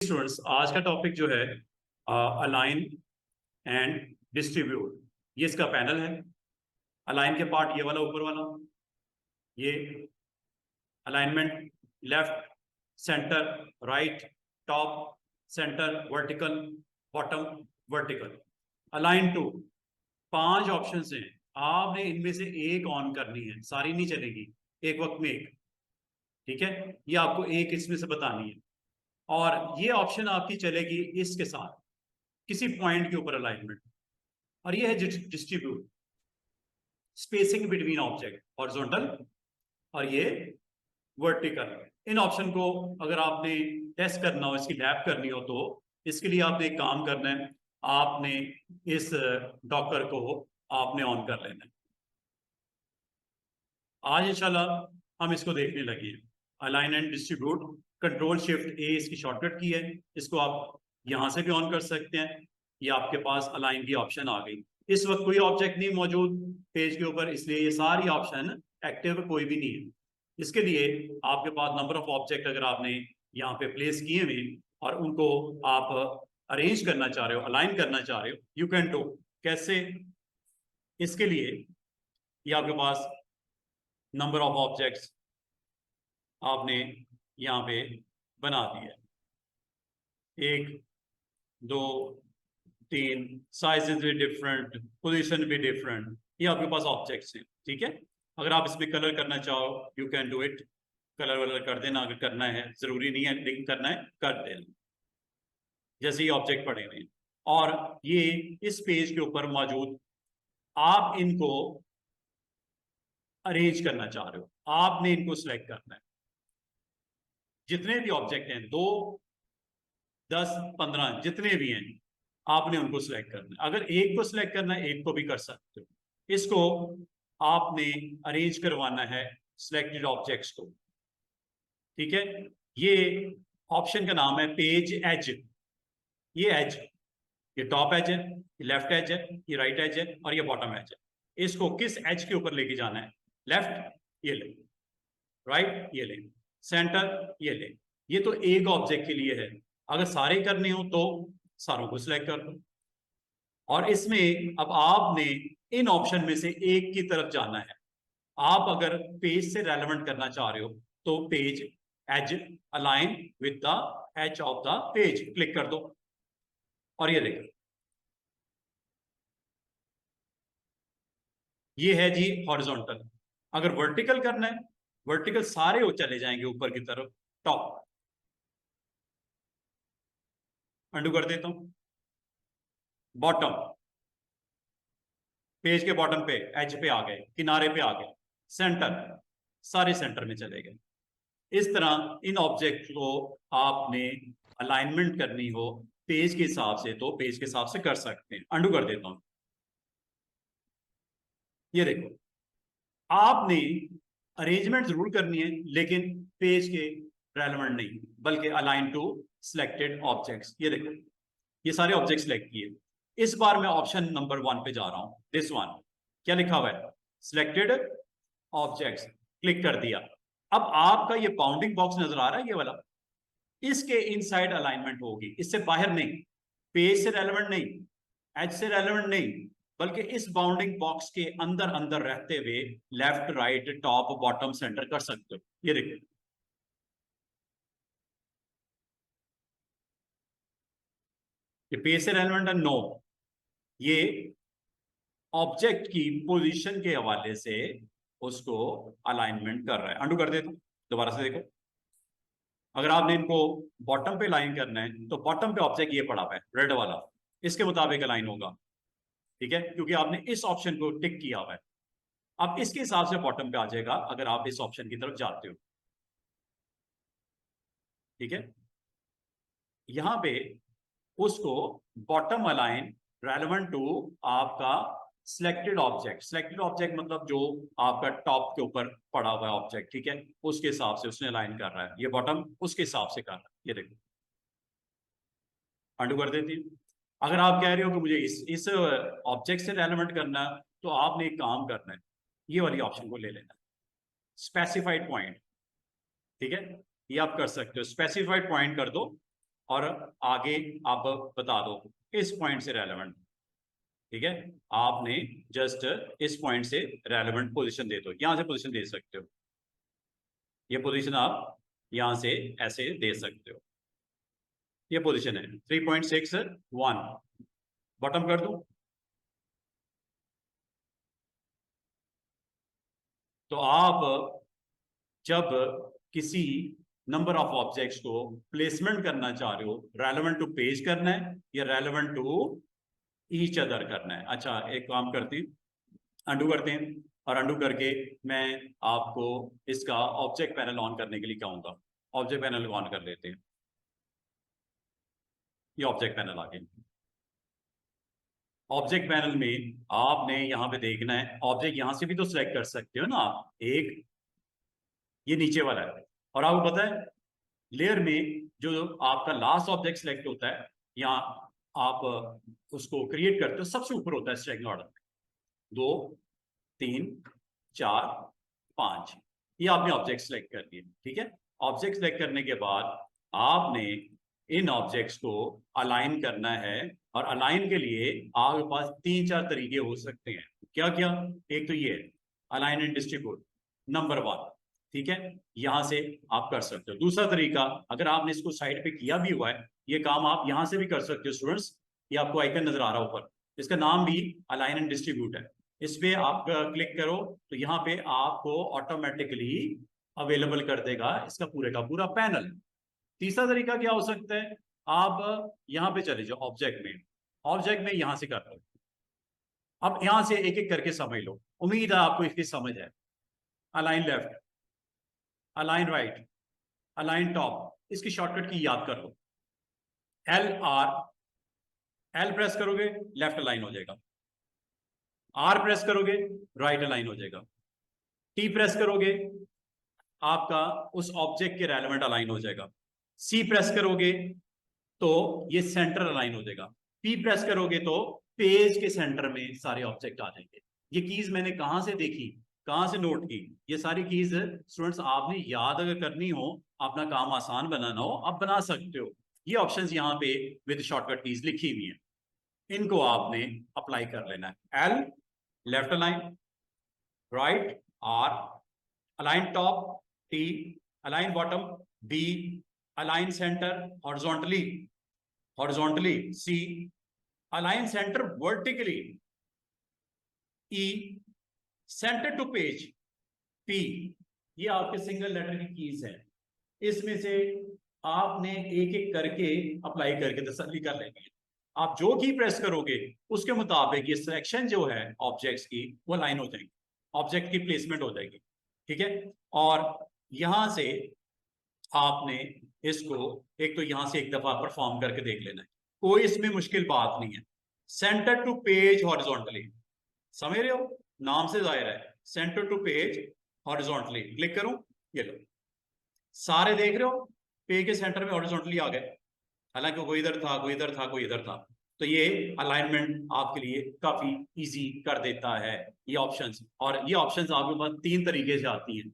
Students, आज का topic जो है अलाइन एंड डिस्ट्रीब्यूट, ये इसका पैनल है। अलाइन के पार्ट ये वाला ऊपर वाला, ये alignment left, centre, right, top, centre, vertical, bottom, vertical. Align to 5 options हैं, आपने इनमें से एक ऑन करनी है, सारी नहीं चलेगी, एक वक्त में एक। ठीक है, ये आपको एक इसमें से बतानी है और ये ऑप्शन आपकी चलेगी इसके साथ किसी पॉइंट के ऊपर अलाइनमेंट। और ये है distribute, spacing between object, horizontal, और ये वर्टिकल। इन ऑप्शन को अगर आपने टेस्ट करना हो, इसकी लैब करनी हो, तो इसके लिए आपने एक काम करना है, आपने इस डॉकर को आपने ऑन कर लेना है। आज इंशाल्लाह हम इसको देखने लगे हैं। Align and distribute, control shift ए इसकी शॉर्टकट की है, इसको आप यहां से भी ऑन कर सकते हैं। ये आपके पास अलाइन की ऑप्शन आ गई। इस वक्त कोई ऑब्जेक्ट नहीं मौजूद पेज के ऊपर, इसलिए ये सारी ऑप्शन एक्टिव कोई भी नहीं है। इसके लिए आपके पास नंबर ऑफ ऑब्जेक्ट अगर आपने यहाँ पे प्लेस किए हुए और उनको आप अरेंज करना चाह रहे हो, अलाइन करना चाह रहे हो, यू कैन डू। कैसे? इसके लिए ये आपके पास नंबर ऑफ ऑब्जेक्ट्स आपने यहाँ पे बना दिया, 1 2 3, साइजेस भी डिफरेंट, पोजीशन भी डिफरेंट, ये आपके पास ऑब्जेक्ट्स हैं। ठीक है, अगर आप इसमें कलर करना चाहो, you can do it, colour वलर कर देना अगर करना है, जरूरी नहीं है लेकिन करना है कर देना। जैसे ये ऑब्जेक्ट पड़े हुए हैं और ये इस पेज के ऊपर मौजूद, आप इनको अरेंज करना चाह रहे हो, आपने इनको सिलेक्ट करना है। जितने भी ऑब्जेक्ट हैं, 2 10 15 जितने भी हैं, आपने उनको सिलेक्ट करना है। अगर एक को सिलेक्ट करना है, एक को भी कर सकते हो। इसको आपने अरेंज करवाना है सिलेक्टेड ऑब्जेक्ट्स को। ठीक है, ये ऑप्शन का नाम है पेज एज। ये एज, ये टॉप एज है, ये लेफ्ट एज है, ये राइट एज है और ये बॉटम एज है। इसको किस एज के ऊपर लेके जाना है? लेफ्ट ये ले, राइट ये ले, सेंटर ये ले। ये तो एक ऑब्जेक्ट के लिए है, अगर सारे करने हो तो सारों को सिलेक्ट कर दो। और इसमें अब आपने इन ऑप्शन में से एक की तरफ जाना है। आप अगर पेज से रेलेवेंट करना चाह रहे हो तो page edge align with the edge of the page click कर दो और ये देखो, ये है जी हॉरिजॉन्टल। अगर वर्टिकल करना है, वर्टिकल सारे वो चले जाएंगे ऊपर की तरफ, टॉप। अंडू कर देता हूं, बॉटम, पेज के बॉटम पे एज पे आ गए, किनारे पे आ गए, सेंटर, सारे सेंटर में चले गए। इस तरह इन ऑब्जेक्ट को आपने अलाइनमेंट करनी हो पेज के हिसाब से तो पेज के हिसाब से कर सकते हैं। अंडू कर देता हूं, ये देखो, आपने अरेंजमेंट जरूर करनी है लेकिन पेज के रेलेवेंट नहीं, बल्कि अलाइन टू सिलेक्टेड ऑब्जेक्ट्स। ये देखो, ये सारे ऑब्जेक्ट सिलेक्ट किए। इस बार मैं ऑप्शन नंबर 1 पे जा रहा हूं, दिस वन। क्या लिखा हुआ है? सिलेक्टेड ऑब्जेक्ट्स, क्लिक कर दिया। अब आपका ये बाउंडिंग बॉक्स नजर आ रहा है, ये वाला, इसके इनसाइड अलाइनमेंट होगी, इससे बाहर नहीं। पेज से रेलेवेंट नहीं, एज से रेलेवेंट नहीं, बल्कि इस बाउंडिंग बॉक्स के अंदर अंदर रहते हुए left right top bottom centre कर सकते हो। ये देखिए, ये पेज से रेलेवेंट है, नो, ये ऑब्जेक्ट की पोजीशन के हवाले से उसको अलाइनमेंट कर रहा है। अंडू कर देता हूं, दोबारा से देखो। अगर आपने इनको बॉटम पे लाइन करना है तो बॉटम पे ऑब्जेक्ट ये पड़ा हुआ है रेड वाला, इसके मुताबिक अलाइन होगा। ठीक है, क्योंकि आपने इस ऑप्शन को टिक किया हुआ है। अब इसके हिसाब से बॉटम पे आ जाएगा अगर आप इस ऑप्शन की तरफ जाते हो। ठीक है, यहां पे उसको बॉटम अलाइन रेलेवेंट टू आपका सिलेक्टेड ऑब्जेक्ट। सिलेक्टेड ऑब्जेक्ट मतलब जो आपका टॉप के ऊपर पड़ा हुआ है ऑब्जेक्ट, ठीक है, उसके हिसाब से उसने अलाइन कर रहा है। ये बॉटम उसके हिसाब से कर रहा है। ये देखो, अंडू कर देती है। अगर आप कह रहे हो कि मुझे इस ऑब्जेक्ट से रेलेवेंट करना है तो आपने एक काम करना है, ये वाली ऑप्शन को ले लेना, स्पेसिफाइड पॉइंट। ठीक है, ये आप कर सकते हो, स्पेसिफाइड पॉइंट कर दो और आगे आप बता दो इस पॉइंट से रेलेवेंट, ठीक है। आपने जस्ट इस पॉइंट से रेलेवेंट पोजीशन दे दो, यहां से पोजीशन दे सकते हो, ये पोजीशन आप यहां से ऐसे दे सकते हो। ये पोजीशन है 3.61, बॉटम कर दूं तो आप जब किसी नंबर ऑफ ऑब्जेक्ट्स को प्लेसमेंट करना चाह रहे हो, रेलेवेंट टू पेज करना है या रेलेवेंट टू ईच अदर करना है। अच्छा एक काम करते हैं, अंडू करते हैं, और अंडू करके मैं आपको इसका ऑब्जेक्ट पैनल ऑन करने के लिए कहूंगा। ऑब्जेक्ट पैनल ऑन कर लेते हैं, ये ऑब्जेक्ट पैनल आ गया। ऑब्जेक्ट पैनल में आपने यहां पे देखना है, ऑब्जेक्ट यहां से भी तो सिलेक्ट कर सकते हो ना आप, एक ये नीचे वाला है, और आपको पता है लेयर में जो आपका लास्ट ऑब्जेक्ट सिलेक्ट होता है, या आप उसको क्रिएट करते हो, सबसे ऊपर होता है स्ट्रैकिंग ऑर्डर, 2 3 4 5, ये आपने ऑब्जेक्ट सिलेक्ट कर दिए, ठीक है। ऑब्जेक्ट सिलेक्ट करने के बाद आपने इन ऑब्जेक्ट्स को अलाइन करना है, और अलाइन के लिए आपके पास 3-4 तरीके हो सकते हैं। क्या क्या? एक तो ये अलाइन एंड डिस्ट्रीब्यूट, नंबर 1, ठीक है, यहां से आप कर सकते हो। दूसरा तरीका, अगर आपने इसको साइड पे किया भी हुआ है, ये काम आप यहां से भी कर सकते हो स्टूडेंट्स। ये आपको आइकन नजर आ रहा है ऊपर, इसका नाम भी अलाइन एंड डिस्ट्रीब्यूट है। इस पे आप क्लिक करो तो यहाँ पे आपको ऑटोमेटिकली अवेलेबल कर देगा इसका पूरे का पूरा पैनल। तीसरा तरीका क्या हो सकता है, आप यहाँ पे चले जाओ ऑब्जेक्ट में, ऑब्जेक्ट में यहां से कर लो। अब यहां से एक एक करके समझ लो, उम्मीद है आपको इसकी समझ है। Align left, align right, align top, इसकी शॉर्टकट की याद कर लो। एल प्रेस करोगे लेफ्ट अलाइन हो जाएगा, आर प्रेस करोगे राइट अलाइन हो जाएगा, टी प्रेस करोगे आपका उस ऑब्जेक्ट के रेलेवेंट अलाइन हो जाएगा, सी प्रेस करोगे तो ये सेंटर अलाइन हो जाएगा, पी प्रेस करोगे तो पेज के सेंटर में सारे ऑब्जेक्ट आ जाएंगे। ये कीज मैंने कहां से देखी, कहां से नोट की, ये सारी कीज स्टूडेंट्स आपने याद अगर करनी हो, अपना काम आसान बनाना हो, आप बना सकते हो। ये ऑप्शंस यहाँ पे विद शॉर्टकट कीज लिखी हुई हैं, इनको आपने अप्लाई कर लेना है। L left align, right R, align top T, align bottom B, align centre horizontally C, align centre vertically E, centre to page P. ये आपके सिंगल लेटर की कीज है, इसमें से आपने एक एक करके अप्लाई करके तसल्ली कर लेनी है। आप जो की प्रेस करोगे उसके मुताबिक ये सिलेक्शन जो है ऑब्जेक्ट्स की वो लाइन हो जाएगी, ऑब्जेक्ट की प्लेसमेंट हो जाएगी, ठीक है। और यहां से आपने इसको एक तो यहां से एक दफा परफॉर्म करके देख लेना है, कोई इसमें मुश्किल बात नहीं है। सेंटर टू पेज हॉरिजॉन्टली, समझ रहे हो, नाम से जाहिर है, centre to page horizontally click करूं, ये लो सारे देख रहे हो पेज के सेंटर में हॉरिजॉन्टली आ गए, हालांकि कोई इधर था कोई इधर था कोई इधर था। तो ये अलाइनमेंट आपके लिए काफी इजी कर देता है ये ऑप्शंस, और ये ऑप्शंस आपके पास 3 तरीके से आती हैं।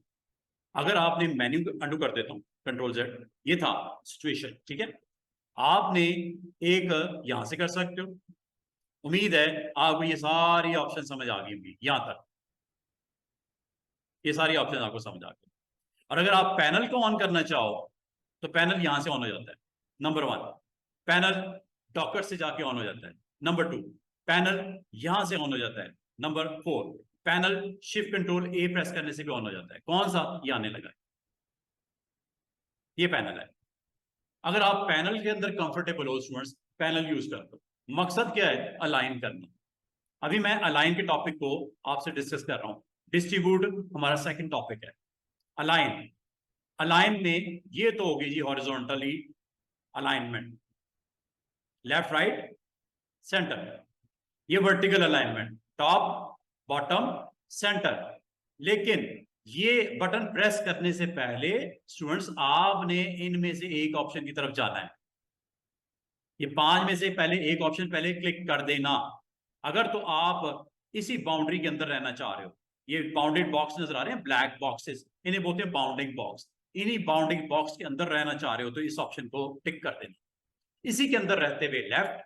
अगर आपने मेन्यू अंडू कर देता हूं कंट्रोल जेड, ये था सिचुएशन, ठीक है। आपने एक यहां से कर सकते हो, उम्मीद है आपको ये सारी ऑप्शन समझ आ गई होंगी यहां तक, ये सारी ऑप्शन आपको समझ आ गई। और अगर आप पैनल को ऑन करना चाहो तो पैनल यहां से ऑन हो जाता है, नंबर 1 पैनल डॉकर से जाके ऑन हो जाता है, नंबर 2 पैनल यहां से ऑन हो जाता है, नंबर 4 पैनल शिफ्ट कंट्रोल ए प्रेस करने से भी ऑन हो जाता है। कौन सा? ये आने लगा है, ये पैनल है। अगर आप पैनल के अंदर कंफर्टेबल हो स्टूडेंट्स, पैनल यूज कर दो। मकसद क्या है? अलाइन करना। अभी मैं अलाइन के टॉपिक को आपसे डिस्कस कर रहा हूं, डिस्ट्रीब्यूट हमारा सेकंड टॉपिक है। अलाइन, अलाइन में ये तो होगी जी horizontally alignment, left right centre, ये vertical alignment top bottom centre. लेकिन ये बटन प्रेस करने से पहले स्टूडेंट्स आपने इनमें से एक ऑप्शन की तरफ जाना है, ये 5 में से पहले एक ऑप्शन पहले क्लिक कर देना। अगर तो आप इसी बाउंड्री के अंदर रहना चाह रहे हो, ये बाउंडेड बॉक्स नजर आ रहे हैं ब्लैक बॉक्सेस, इन्हें बोलते हैं बाउंडिंग बॉक्स, इन्हीं बाउंडिंग बॉक्स के अंदर रहना चाह रहे हो तो इस ऑप्शन को टिक कर देना। इसी के अंदर रहते हुए left,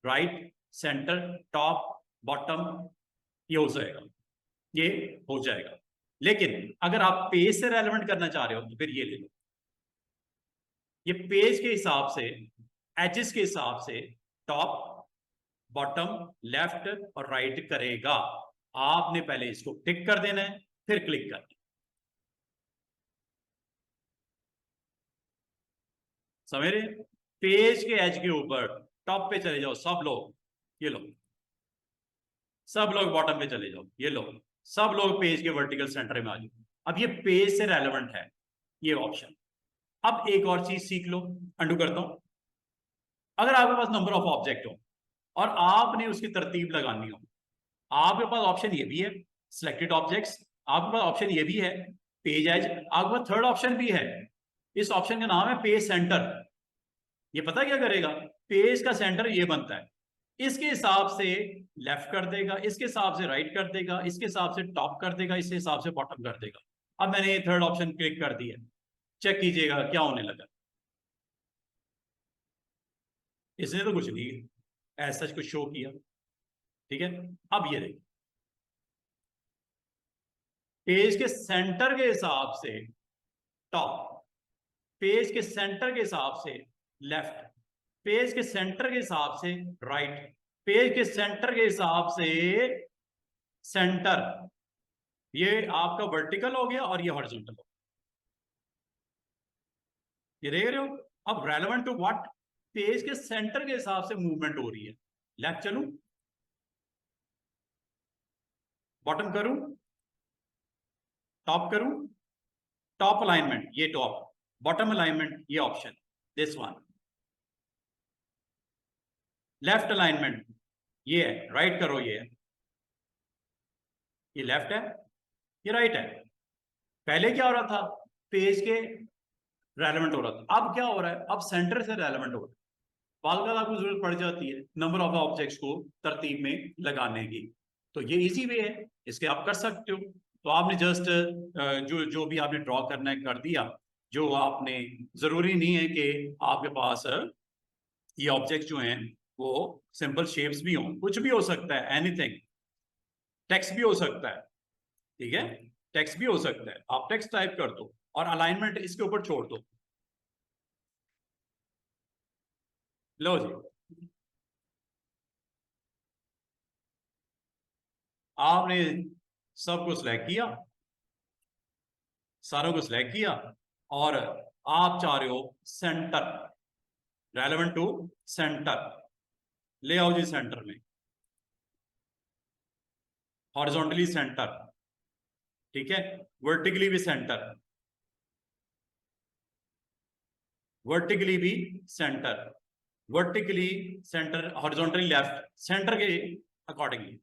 right, centre, top, bottom, ये हो जाएगा, ये हो जाएगा। लेकिन अगर आप पेज से रेलेवेंट करना चाह रहे हो तो फिर ये ले लो, ये पेज के हिसाब से, एजेस के हिसाब से टॉप, बॉटम, लेफ्ट और राइट करेगा। आपने पहले इसको टिक कर देना है, फिर क्लिक करना है। समझ रहे? पेज के एज के ऊपर टॉप पे चले जाओ सब लोग, ये लो, सब लोग बॉटम पे चले जाओ, ये लो, सब लोग पेज के वर्टिकल सेंटर में आ जाओ। अब ये पेज से रेलेवेंट है ये ऑप्शन। अब एक और चीज सीख लो, अंडू करता हूं। अगर आपके पास नंबर ऑफ ऑब्जेक्ट हो और आपने उसकी तरतीब लगानी हो, आपके पास ऑप्शन ये भी है सिलेक्टेड ऑब्जेक्ट्स, आपके पास ऑप्शन ये भी है पेज एज, आपके पास थर्ड ऑप्शन भी है। इस ऑप्शन का नाम है पेज सेंटर। ये पता क्या करेगा? पेज का सेंटर ये बनता है, इसके हिसाब से लेफ्ट कर देगा, इसके हिसाब से राइट कर देगा, इसके हिसाब से टॉप कर देगा, इसके हिसाब से बॉटम कर देगा। अब मैंने ये थर्ड ऑप्शन क्लिक कर दिया, चेक कीजिएगा क्या होने लगा। इसने तो कुछ नहीं ऐसा कुछ शो किया, ठीक है। अब ये देखिए, पेज के सेंटर के हिसाब से टॉप, पेज के सेंटर के हिसाब से लेफ्ट, पेज के सेंटर के हिसाब से राइट, पेज के सेंटर के हिसाब से सेंटर। ये आपका वर्टिकल हो गया और ये हॉरिजॉन्टल हो गया। ये देख रहे हो? अब रेलेवेंट टू व्हाट? पेज के सेंटर के हिसाब से मूवमेंट हो रही है। लेफ्ट चलूं, बॉटम करूं, टॉप करूं, टॉप अलाइनमेंट ये टॉप, बॉटम अलाइनमेंट ये option, this one, left alignment ये है, राइट करो ये है, ये लेफ्ट है, ये राइट है। पहले क्या हो रहा था? पेज के रेलेवेंट हो रहा था, अब क्या हो रहा है? अब सेंटर से रेलेवेंट हो रहा है। बाल का आपको जरूरत पड़ जाती है नंबर ऑफ ऑब्जेक्ट्स को तरतीब में लगाने की, तो ये इजी वे है, इसके आप कर सकते हो। तो आपने जस्ट जो जो भी आपने ड्रॉ करना है कर दिया। जो आपने, जरूरी नहीं है कि आपके पास ये ऑब्जेक्ट जो हैं वो सिंपल शेप्स भी हों, कुछ भी हो सकता है, एनीथिंग, टेक्स्ट भी हो सकता है, ठीक है, टेक्स्ट भी हो सकता है, आप टेक्स्ट टाइप कर दो और अलाइनमेंट इसके ऊपर छोड़ दो। लो जी, आपने सबको सिलेक्ट किया, सारों को सिलेक्ट किया और आप चाह रहे हो सेंटर, रेलेवेंट टू सेंटर, ले आओ जी सेंटर में, हॉरिजॉन्टली सेंटर, ठीक है, वर्टिकली भी सेंटर, वर्टिकली भी centre, vertically centre, horizontally left, centre के अकॉर्डिंगली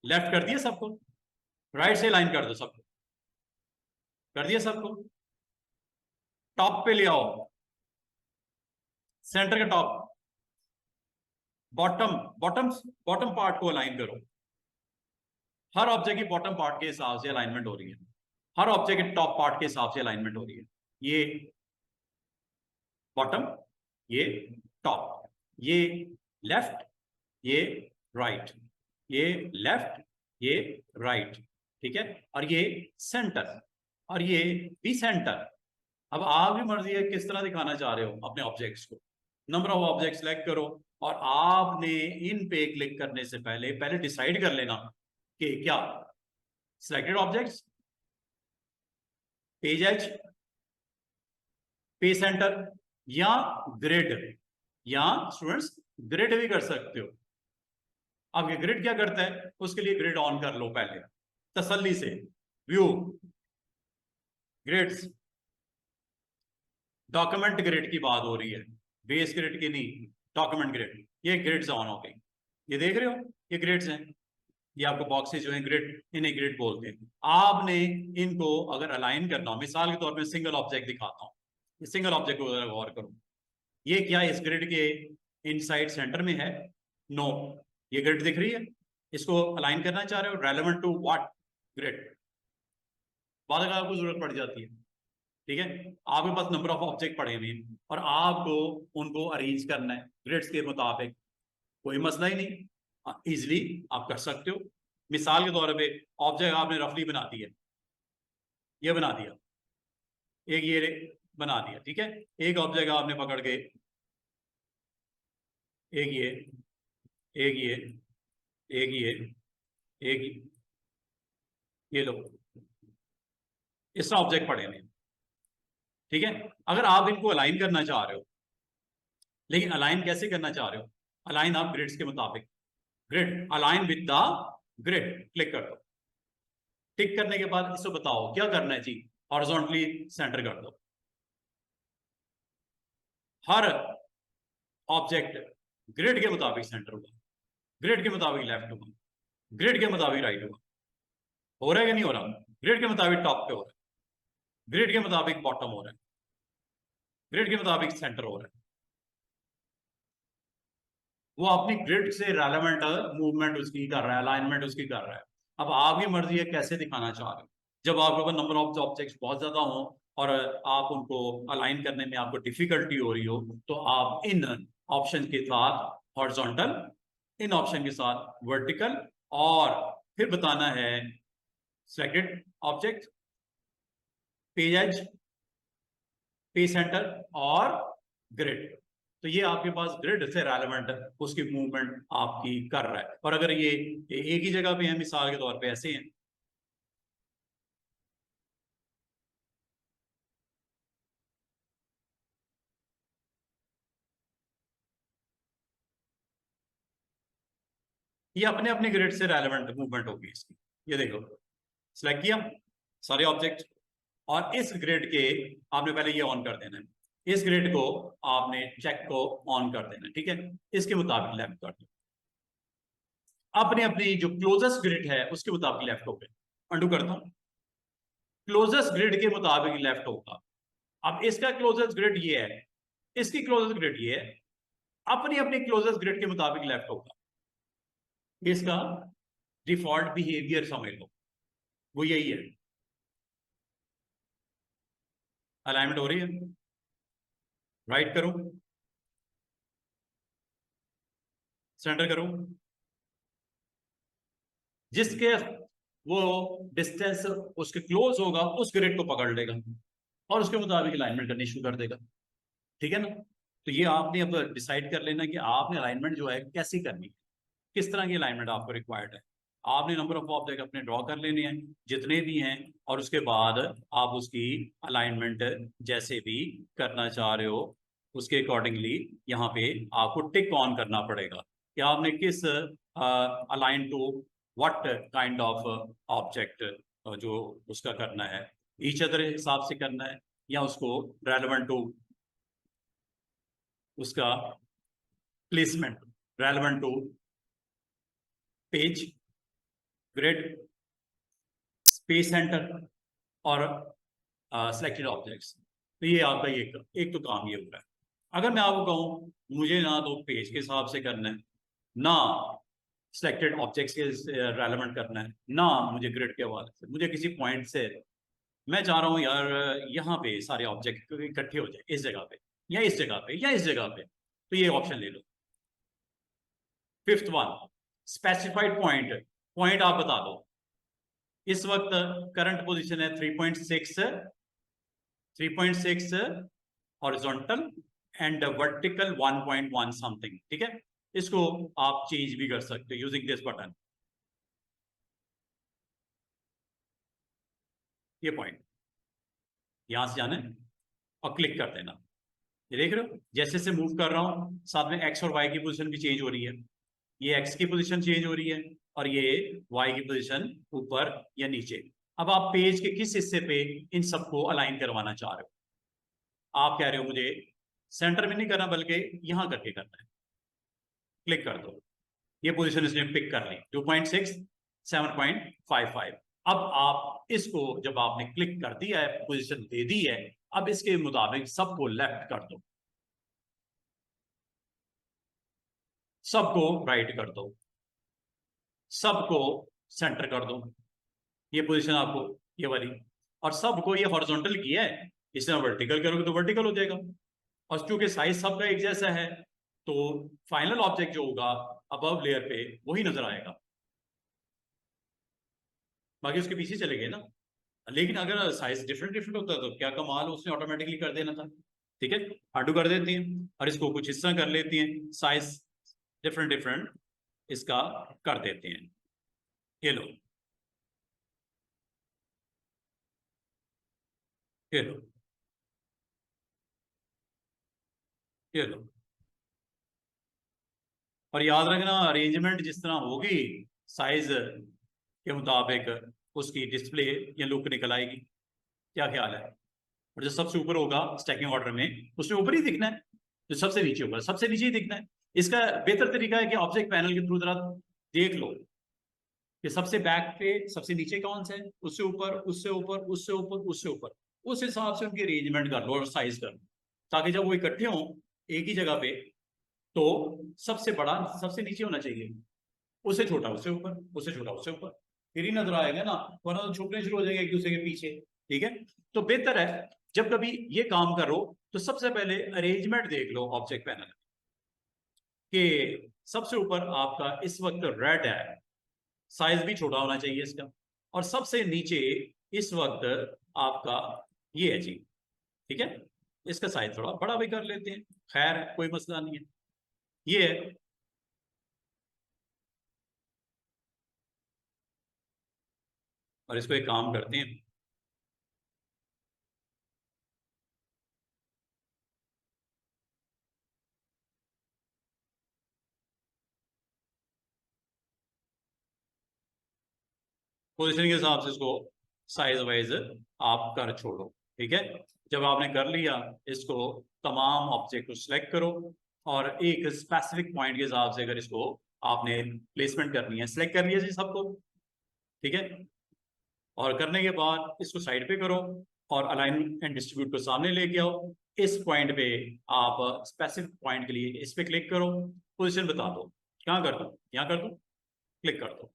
लेफ्ट कर दिया सबको, राइट से लाइन कर दो सबको, कर दिया सबको, टॉप पे ले आओ, सेंटर का top, bottom, bottom, bottom part को अलाइन करो। हर ऑब्जेक्ट की बॉटम पार्ट के हिसाब से अलाइनमेंट हो रही है, हर ऑब्जेक्ट के टॉप पार्ट के हिसाब से अलाइनमेंट हो रही है। ये बॉटम, ये टॉप, ये लेफ्ट, ये राइट, ये लेफ्ट, ये राइट, ठीक है, और ये सेंटर, और ये भी सेंटर। अब आप भी मर्जी है किस तरह दिखाना चाह रहे हो अपने ऑब्जेक्ट्स को। नंबर ऑफ ऑब्जेक्ट सेलेक्ट करो और आपने इन पे क्लिक करने से पहले पहले डिसाइड कर लेना कि क्या selected objects, page edge, page centre या ग्रिड, या स्टूडेंट्स ग्रिड भी कर सकते हो। अब ये ग्रिड क्या करता है? उसके लिए ग्रिड ऑन कर लो पहले तसल्ली से, व्यू, ग्रिड्स, डॉक्यूमेंट ग्रिड की बात हो रही है, बेस ग्रिड की नहीं, डॉक्यूमेंट ग्रिड। ये ग्रिड्स ऑन हो गई, ये देख रहे हो, ये ग्रिड्स हैं, ये आपको बॉक्सेस जो हैं ग्रिड, इन्हें ग्रिड बोलते हैं। आपने इनको अगर अलाइन करना हो, मिसाल के तौर पे सिंगल ऑब्जेक्ट दिखाता हूँ, ये सिंगल ऑब्जेक्ट को गौर करो, ये क्या इस ग्रिड के इनसाइड सेंटर में है? नो, ये ग्रिड दिख रही है, इसको अलाइन करना चाह रहे हो रेलेवेंट टू व्हाट ग्रिड, बाद में आपको जरूरत पड़ जाती है, ठीक है। आपके पास नंबर ऑफ ऑब्जेक्ट पड़े हुए हैं और आपको उनको अरेंज करना है ग्रिड्स के मुताबिक, कोई मसला ही नहीं, इजिली आप कर सकते हो। मिसाल के तौर पे ऑब्जेक्ट आपने रफली बना दिया, ये बना दिया, एक ये बना दिया, ठीक है। एक ऑब्जेक्ट आपने पकड़ के, एक ये, एक ये, एक एक ये लो, इस तरह ऑब्जेक्ट पड़े हैं, ठीक है। अगर आप इनको अलाइन करना चाह रहे हो, लेकिन अलाइन कैसे करना चाह रहे हो, अलाइन आप ग्रिड्स के मुताबिक, grid align with the grid, click कर दो। टिक करने के बाद इसको बताओ क्या करना है जी, हॉरिजॉन्टली सेंटर कर दो। हर ऑब्जेक्ट ग्रिड के मुताबिक सेंटर होगा, ग्रिड के मुताबिक लेफ्ट होगा, ग्रिड के मुताबिक राइट होगा। हो रहा है कि नहीं हो रहा? ग्रिड के मुताबिक टॉप पे हो रहा है, ग्रिड के मुताबिक बॉटम हो रहा है, ग्रिड के मुताबिक सेंटर हो रहा है। वो अपनी ग्रिड से रेलेवेंट मूवमेंट उसकी कर रहा है, अलाइनमेंट उसकी कर रहा है। अब आपकी मर्जी है कैसे दिखाना चाह रहे हो। जब आपके पास नंबर ऑफ ऑब्जेक्ट्स बहुत ज्यादा हो और आप उनको अलाइन करने में आपको डिफिकल्टी हो रही हो, तो आप इन ऑप्शन के साथ हॉरिजॉन्टल, इन ऑप्शन के साथ वर्टिकल, और फिर बताना है selected object, page edge, page centre और ग्रिड। तो ये आपके पास ग्रिड से रेलेवेंट उसकी मूवमेंट आपकी कर रहा है। और अगर ये एक ही जगह पे है, मिसाल के तौर पे ऐसे हैं, ये अपने अपने ग्रिड से रेलेवेंट मूवमेंट होगी इसकी। ये देखो, सिलेक्ट किया सारे ऑब्जेक्ट, और इस ग्रिड के आपने पहले ये ऑन कर देना है, इस ग्रिड को आपने चेक को ऑन कर देना है, ठीक है। इसके मुताबिक लेफ्ट कर दो, अपनी अपनी जो क्लोजेस्ट ग्रिड है उसके मुताबिक लेफ्ट हो गए। अंडू करता हूं, क्लोजेस्ट ग्रिड के मुताबिक लेफ्ट होगा। अब इसका क्लोजेस्ट ग्रिड ये है, इसकी क्लोजेस्ट ग्रिड ये है, अपनी अपनी क्लोजेस्ट ग्रिड के मुताबिक लेफ्ट होगा। इसका डिफॉल्ट बिहेवियर समझ लो, वो यही है। अलाइनमेंट हो रही है, राइट करो, सेंटर करो, जिसके वो डिस्टेंस उसके क्लोज होगा उस ग्रिड को पकड़ लेगा और उसके मुताबिक अलाइनमेंट करनी शुरू कर देगा, ठीक है ना। तो ये आपने अब डिसाइड कर लेना कि आपने अलाइनमेंट जो है कैसी करनी है, किस तरह की अलाइनमेंट आपको रिक्वायर्ड है। आपने नंबर ऑफ ऑब्जेक्ट अपने ड्रॉ कर लेने हैं जितने भी हैं, और उसके बाद आप उसकी अलाइनमेंट जैसे भी करना चाह रहे हो उसके अकॉर्डिंगली यहाँ पे आपको टिक ऑन करना पड़ेगा कि आपने किस align to what kind of object जो उसका करना है, ईच अदर हिसाब से करना है, या उसको रेलेवेंट टू उसका placement, relevant to page, grid, space centre और सिलेक्टेड ऑब्जेक्ट्स। तो ये आपका एक तो काम ये हो रहा है। अगर मैं आपको कहूँ मुझे ना तो पेज के हिसाब से करना है, ना सिलेक्टेड ऑब्जेक्ट्स के रेलेवेंट करना है, ना मुझे ग्रिड के हवाले से, मुझे किसी पॉइंट से मैं चाह रहा हूँ यार यहाँ पे सारे ऑब्जेक्ट इकट्ठे हो जाए, इस जगह पे या इस जगह पे या इस जगह पे, तो ये ऑप्शन ले लो। Fifth one, specified point, point आप बता दो। इस वक्त करंट पोजीशन है 3.6, 3.6 हॉरिजॉन्टल एंड वर्टिकल 1.1 समथिंग, ठीक है। इसको आप चेंज भी कर सकते हो यूजिंग दिस बटन। ये पॉइंट यहां से जाना है और क्लिक कर देना। ये देख रहे हो जैसे से मूव कर रहा हूं साथ में एक्स और वाई की पोजीशन भी चेंज हो रही है, ये एक्स की पोजीशन चेंज हो रही है और ये वाई की पोजीशन ऊपर या नीचे। अब आप पेज के किस हिस्से पे इन सबको अलाइन करवाना चाह रहे हो। आप कह रहे हो मुझे सेंटर में नहीं करना बल्कि यहां करके करना है, क्लिक कर दो। ये पोजीशन इसने पिक कर ली 2.6, 7.55। अब आप इसको जब आपने क्लिक कर दिया है, पोजीशन दे दी है, अब इसके मुताबिक सबको लेफ्ट कर दो, सबको राइट कर दो, सबको सेंटर कर दो। ये पोजीशन आपको ये वाली, और सबको ये हॉरिजॉन्टल किया है इस तरह वर्टिकल करोगे तो वर्टिकल हो जाएगा, और क्योंकि साइज सबका एक जैसा है तो फाइनल ऑब्जेक्ट जो होगा अबव लेयर पे वही नजर आएगा, बाकी उसके पीछे चले गए ना। लेकिन अगर साइज डिफरेंट डिफरेंट होता तो क्या कमाल, उसने ऑटोमेटिकली कर देना था। ठीक है, आडू कर देती हैं और इसको कुछ हिस्सा कर लेती हैं, साइज डिफरेंट डिफरेंट इसका कर देते हैं। ये लो, ये लो, ये लो। और याद रखना अरेंजमेंट जिस तरह होगी साइज के मुताबिक उसकी डिस्प्ले या लुक निकल आएगी। क्या ख्याल है? और जो सबसे ऊपर होगा स्टैकिंग ऑर्डर में उसमें ऊपर ही दिखना है, जो सबसे नीचे होगा सबसे नीचे ही दिखना है। इसका बेहतर तरीका है कि ऑब्जेक्ट पैनल के थ्रू जरा देख लो कि सबसे बैक पे सबसे नीचे कौन सा है, उससे ऊपर, उससे ऊपर, उससे ऊपर, उससे ऊपर, उस हिसाब से उनकी अरेंजमेंट कर लो और साइज कर लो, ताकि जब वो इकट्ठे हों एक ही जगह पे तो सबसे बड़ा सबसे नीचे होना चाहिए, उससे छोटा उससे ऊपर, उससे छोटा उससे ऊपर, फिर ही नजर आएगा ना, वरना तो छुपने शुरू हो जाएगा एक दूसरे के पीछे। ठीक है, तो बेहतर है जब कभी ये काम करो तो सबसे पहले अरेंजमेंट देख लो ऑब्जेक्ट पैनल के। सबसे ऊपर आपका इस वक्त रेड है, साइज भी छोटा होना चाहिए इसका, और सबसे नीचे इस वक्त आपका ये है जी। ठीक है, इसका साइज थोड़ा बड़ा भी कर लेते हैं, खैर कोई मसला नहीं है। ये है, और इसको एक काम करते हैं, पोजीशन के हिसाब से इसको साइज वाइज आप कर छोड़ो। ठीक है, जब आपने कर लिया इसको तमाम ऑब्जेक्ट को सिलेक्ट करो, और एक स्पेसिफिक पॉइंट के हिसाब से अगर इसको आपने प्लेसमेंट करनी है, सिलेक्ट कर लिया जी सबको। ठीक है, और करने के बाद इसको साइड पे करो और अलाइन एंड डिस्ट्रीब्यूट को सामने लेके आओ। इस पॉइंट पे आप स्पेसिफिक पॉइंट के लिए इस पे क्लिक करो, पोजीशन बता दो, कहाँ कर दो, यहाँ कर दो, क्लिक कर दो।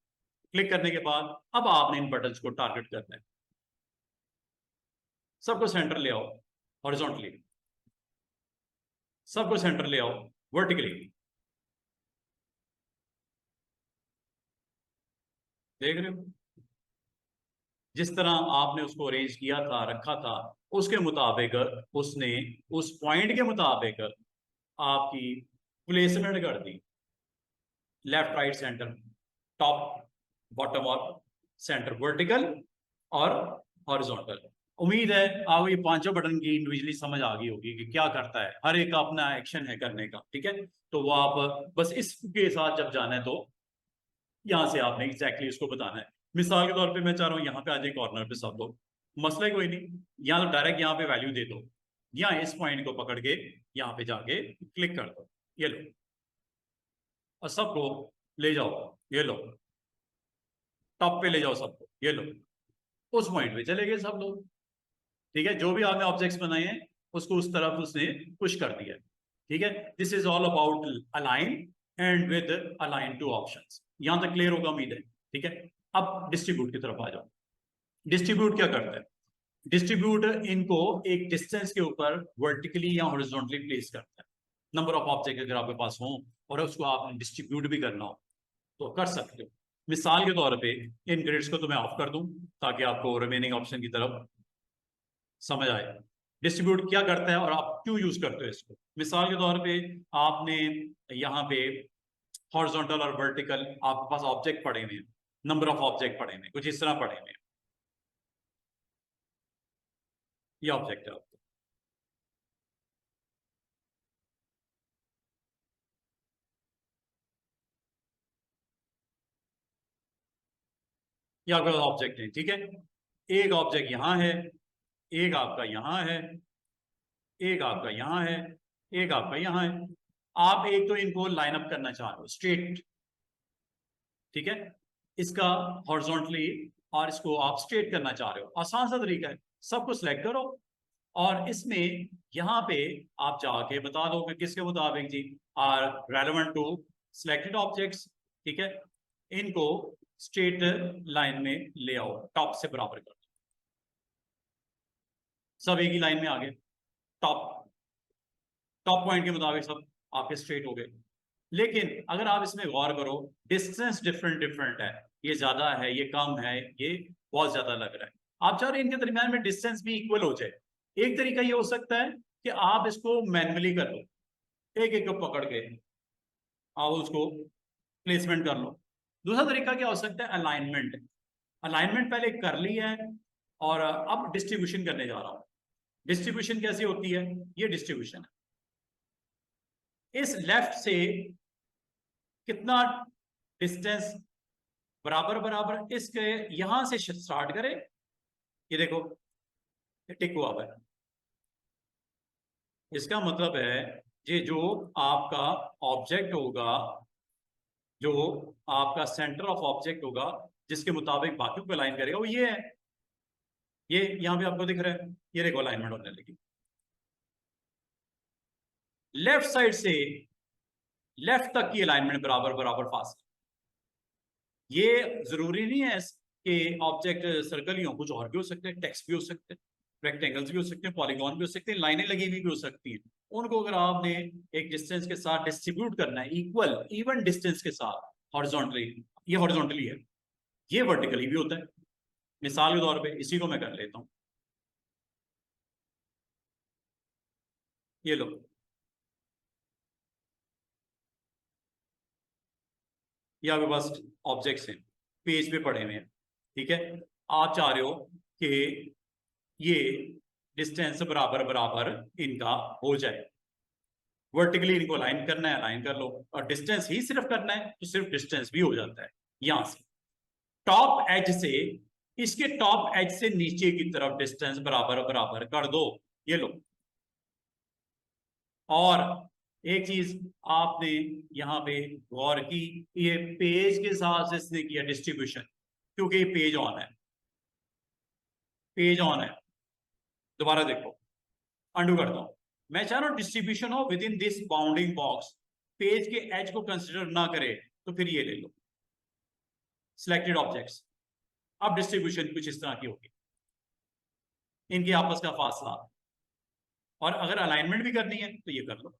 क्लिक करने के बाद अब आपने इन बटन्स को टारगेट करना है, सबको सेंटर ले आओ हॉरिजॉन्टली, सबको सेंटर ले आओ वर्टिकली। देख रहे हो जिस तरह आपने उसको अरेंज किया था रखा था उसके मुताबिक उसने उस पॉइंट के मुताबिक आपकी प्लेसमेंट कर दी, left right centre, top bottom और सेंटर, वर्टिकल और हॉरिजॉन्टल। उम्मीद है आपको ये पांचों बटन की इंडिविजुअली समझ आ गई होगी कि क्या करता है, हर एक का अपना एक्शन है करने का। ठीक है, तो वो आप बस इसके साथ जब जाना है तो यहाँ से आपने एग्जैक्टली उसको बताना है। मिसाल के तौर पे मैं चाह रहा हूँ यहाँ पे आ जाए कॉर्नर पे सब लोग, मसला ही कोई नहीं, यहाँ तो डायरेक्ट यहाँ पे वैल्यू दे दो, यहाँ इस पॉइंट को पकड़ के यहाँ पे जाके क्लिक कर दो, ये लो, और सबको ले जाओ, ये लो, टॉप पे ले जाओ सबको, ये लो, उस पॉइंट पे चले गए सब लोग। ठीक है, जो भी आपने ऑब्जेक्ट्स बनाए हैं उसको उस तरफ उसने पुश कर दिया। ठीक है, this is all about align and with align two options. यहां तक क्लियर होगा उम्मीद है। ठीक है, अब डिस्ट्रीब्यूट की तरफ आ जाओ। डिस्ट्रीब्यूट क्या करता है? डिस्ट्रीब्यूट इनको एक डिस्टेंस के ऊपर वर्टिकली या हॉरिजॉन्टली प्लेस करता है। नंबर ऑफ ऑब्जेक्ट अगर आपके पास हो और उसको आपने डिस्ट्रीब्यूट भी करना हो तो कर सकते हो। मिसाल के तौर पे इन ग्रिड्स को तो मैं ऑफ कर दूं ताकि आपको रिमेनिंग ऑप्शन की तरफ समझ आए डिस्ट्रीब्यूट क्या करता है और आप क्यों यूज करते हो इसको। मिसाल के तौर पे आपने यहाँ पे हॉरिजॉन्टल और वर्टिकल आपके पास ऑब्जेक्ट पड़े हुए हैं, नंबर ऑफ ऑब्जेक्ट पड़े हुए हैं, कुछ इस तरह पड़े हुए हैं, ये ऑब्जेक्ट है आपको, ये आपके पास ऑब्जेक्ट है। ठीक है, एक ऑब्जेक्ट यहाँ है, एक आपका यहाँ है, एक आपका यहाँ है, एक आपका यहाँ है। आप एक तो इनको लाइन अप करना चाह रहे हो स्ट्रेट। ठीक है, इसका हॉरिजॉन्टली और इसको आप स्ट्रेट करना चाह रहे हो, आसान सा तरीका है, सबको सिलेक्ट करो और इसमें यहाँ पे आप जाके बता दो कि किसके मुताबिक जी are relevant to selected objects. ठीक है, इनको स्ट्रेट लाइन में ले आओ, टॉप से बराबर कर दो। सब एक ही लाइन में आ गए, टॉप टॉप पॉइंट के मुताबिक सब आपके स्ट्रेट हो गए। लेकिन अगर आप इसमें गौर करो, डिस्टेंस डिफरेंट डिफरेंट है, ये ज्यादा है, ये कम है, ये बहुत ज्यादा लग रहा है। आप चाह रहे हैं इनके दरमियान में डिस्टेंस भी इक्वल हो जाए। एक तरीका ये हो सकता है कि आप इसको मैन्युअली कर लो, एक एक को पकड़ के आप उसको प्लेसमेंट कर लो। दूसरा तरीका क्या हो सकता है, अलाइनमेंट। अलाइनमेंट पहले कर लिया है और अब डिस्ट्रीब्यूशन करने जा रहा हूं। डिस्ट्रीब्यूशन कैसी होती है, ये डिस्ट्रीब्यूशन है, इस लेफ्ट से कितना डिस्टेंस बराबर बराबर इसके यहां से स्टार्ट करें, ये देखो ये टिक हुआ है, इसका मतलब है ये जो आपका ऑब्जेक्ट होगा, जो आपका सेंटर ऑफ ऑब्जेक्ट होगा, जिसके मुताबिक बाकी को अलाइन करेगा, वो ये है। ये यहां पे आपको दिख रहा है, ये देखो अलाइनमेंट होने लगी। लेफ्ट साइड से लेफ्ट तक की अलाइनमेंट बराबर बराबर फास्ट। ये जरूरी नहीं है कि ऑब्जेक्ट सर्कल ही हो, कुछ और भी हो सकते हैं, टेक्स्ट भी हो सकते हैं, रेक्टेंगल्स भी हो सकते हैं, पॉलीगॉन भी हो सकते हैं, लाइनें लगी हुई भी हो सकती हैं। उनको अगर आपने एक डिस्टेंस के साथ डिस्ट्रीब्यूट करना है, इक्वल इवन डिस्टेंस के साथ, हॉरिजॉन्टली, ये हॉरिजॉन्टली है, ये वर्टिकली भी होता है। मिसाल के तौर पे इसी को मैं कर लेता हूं, ये लो, ये आपके पास ऑब्जेक्ट्स हैं, पेज पे पड़े हुए हैं, ठीक है। आप चाह रहे हो कि ये डिस्टेंस बराबर बराबर इनका हो जाए, वर्टिकली इनको अलाइन करना है, अलाइन कर लो, और डिस्टेंस ही सिर्फ करना है तो सिर्फ डिस्टेंस भी हो जाता है। यहां से टॉप एज से, इसके टॉप एज से नीचे की तरफ डिस्टेंस बराबर बराबर कर दो, ये लो। और एक चीज आपने यहां पे गौर की, ये पेज के साथ से इसने किया डिस्ट्रीब्यूशन, क्योंकि ये पेज ऑन है, पेज ऑन है। दोबारा देखो, अंडू करता हूं, मैं चाह रहा हूं डिस्ट्रीब्यूशन हो with in this bounding box, page के एज को कंसिडर ना करे, तो फिर ये ले लो सिलेक्टेड ऑब्जेक्ट्स। अब डिस्ट्रीब्यूशन कुछ इस तरह की होगी, इनके आपस का फासला। और अगर अलाइनमेंट भी करनी है तो ये कर लो।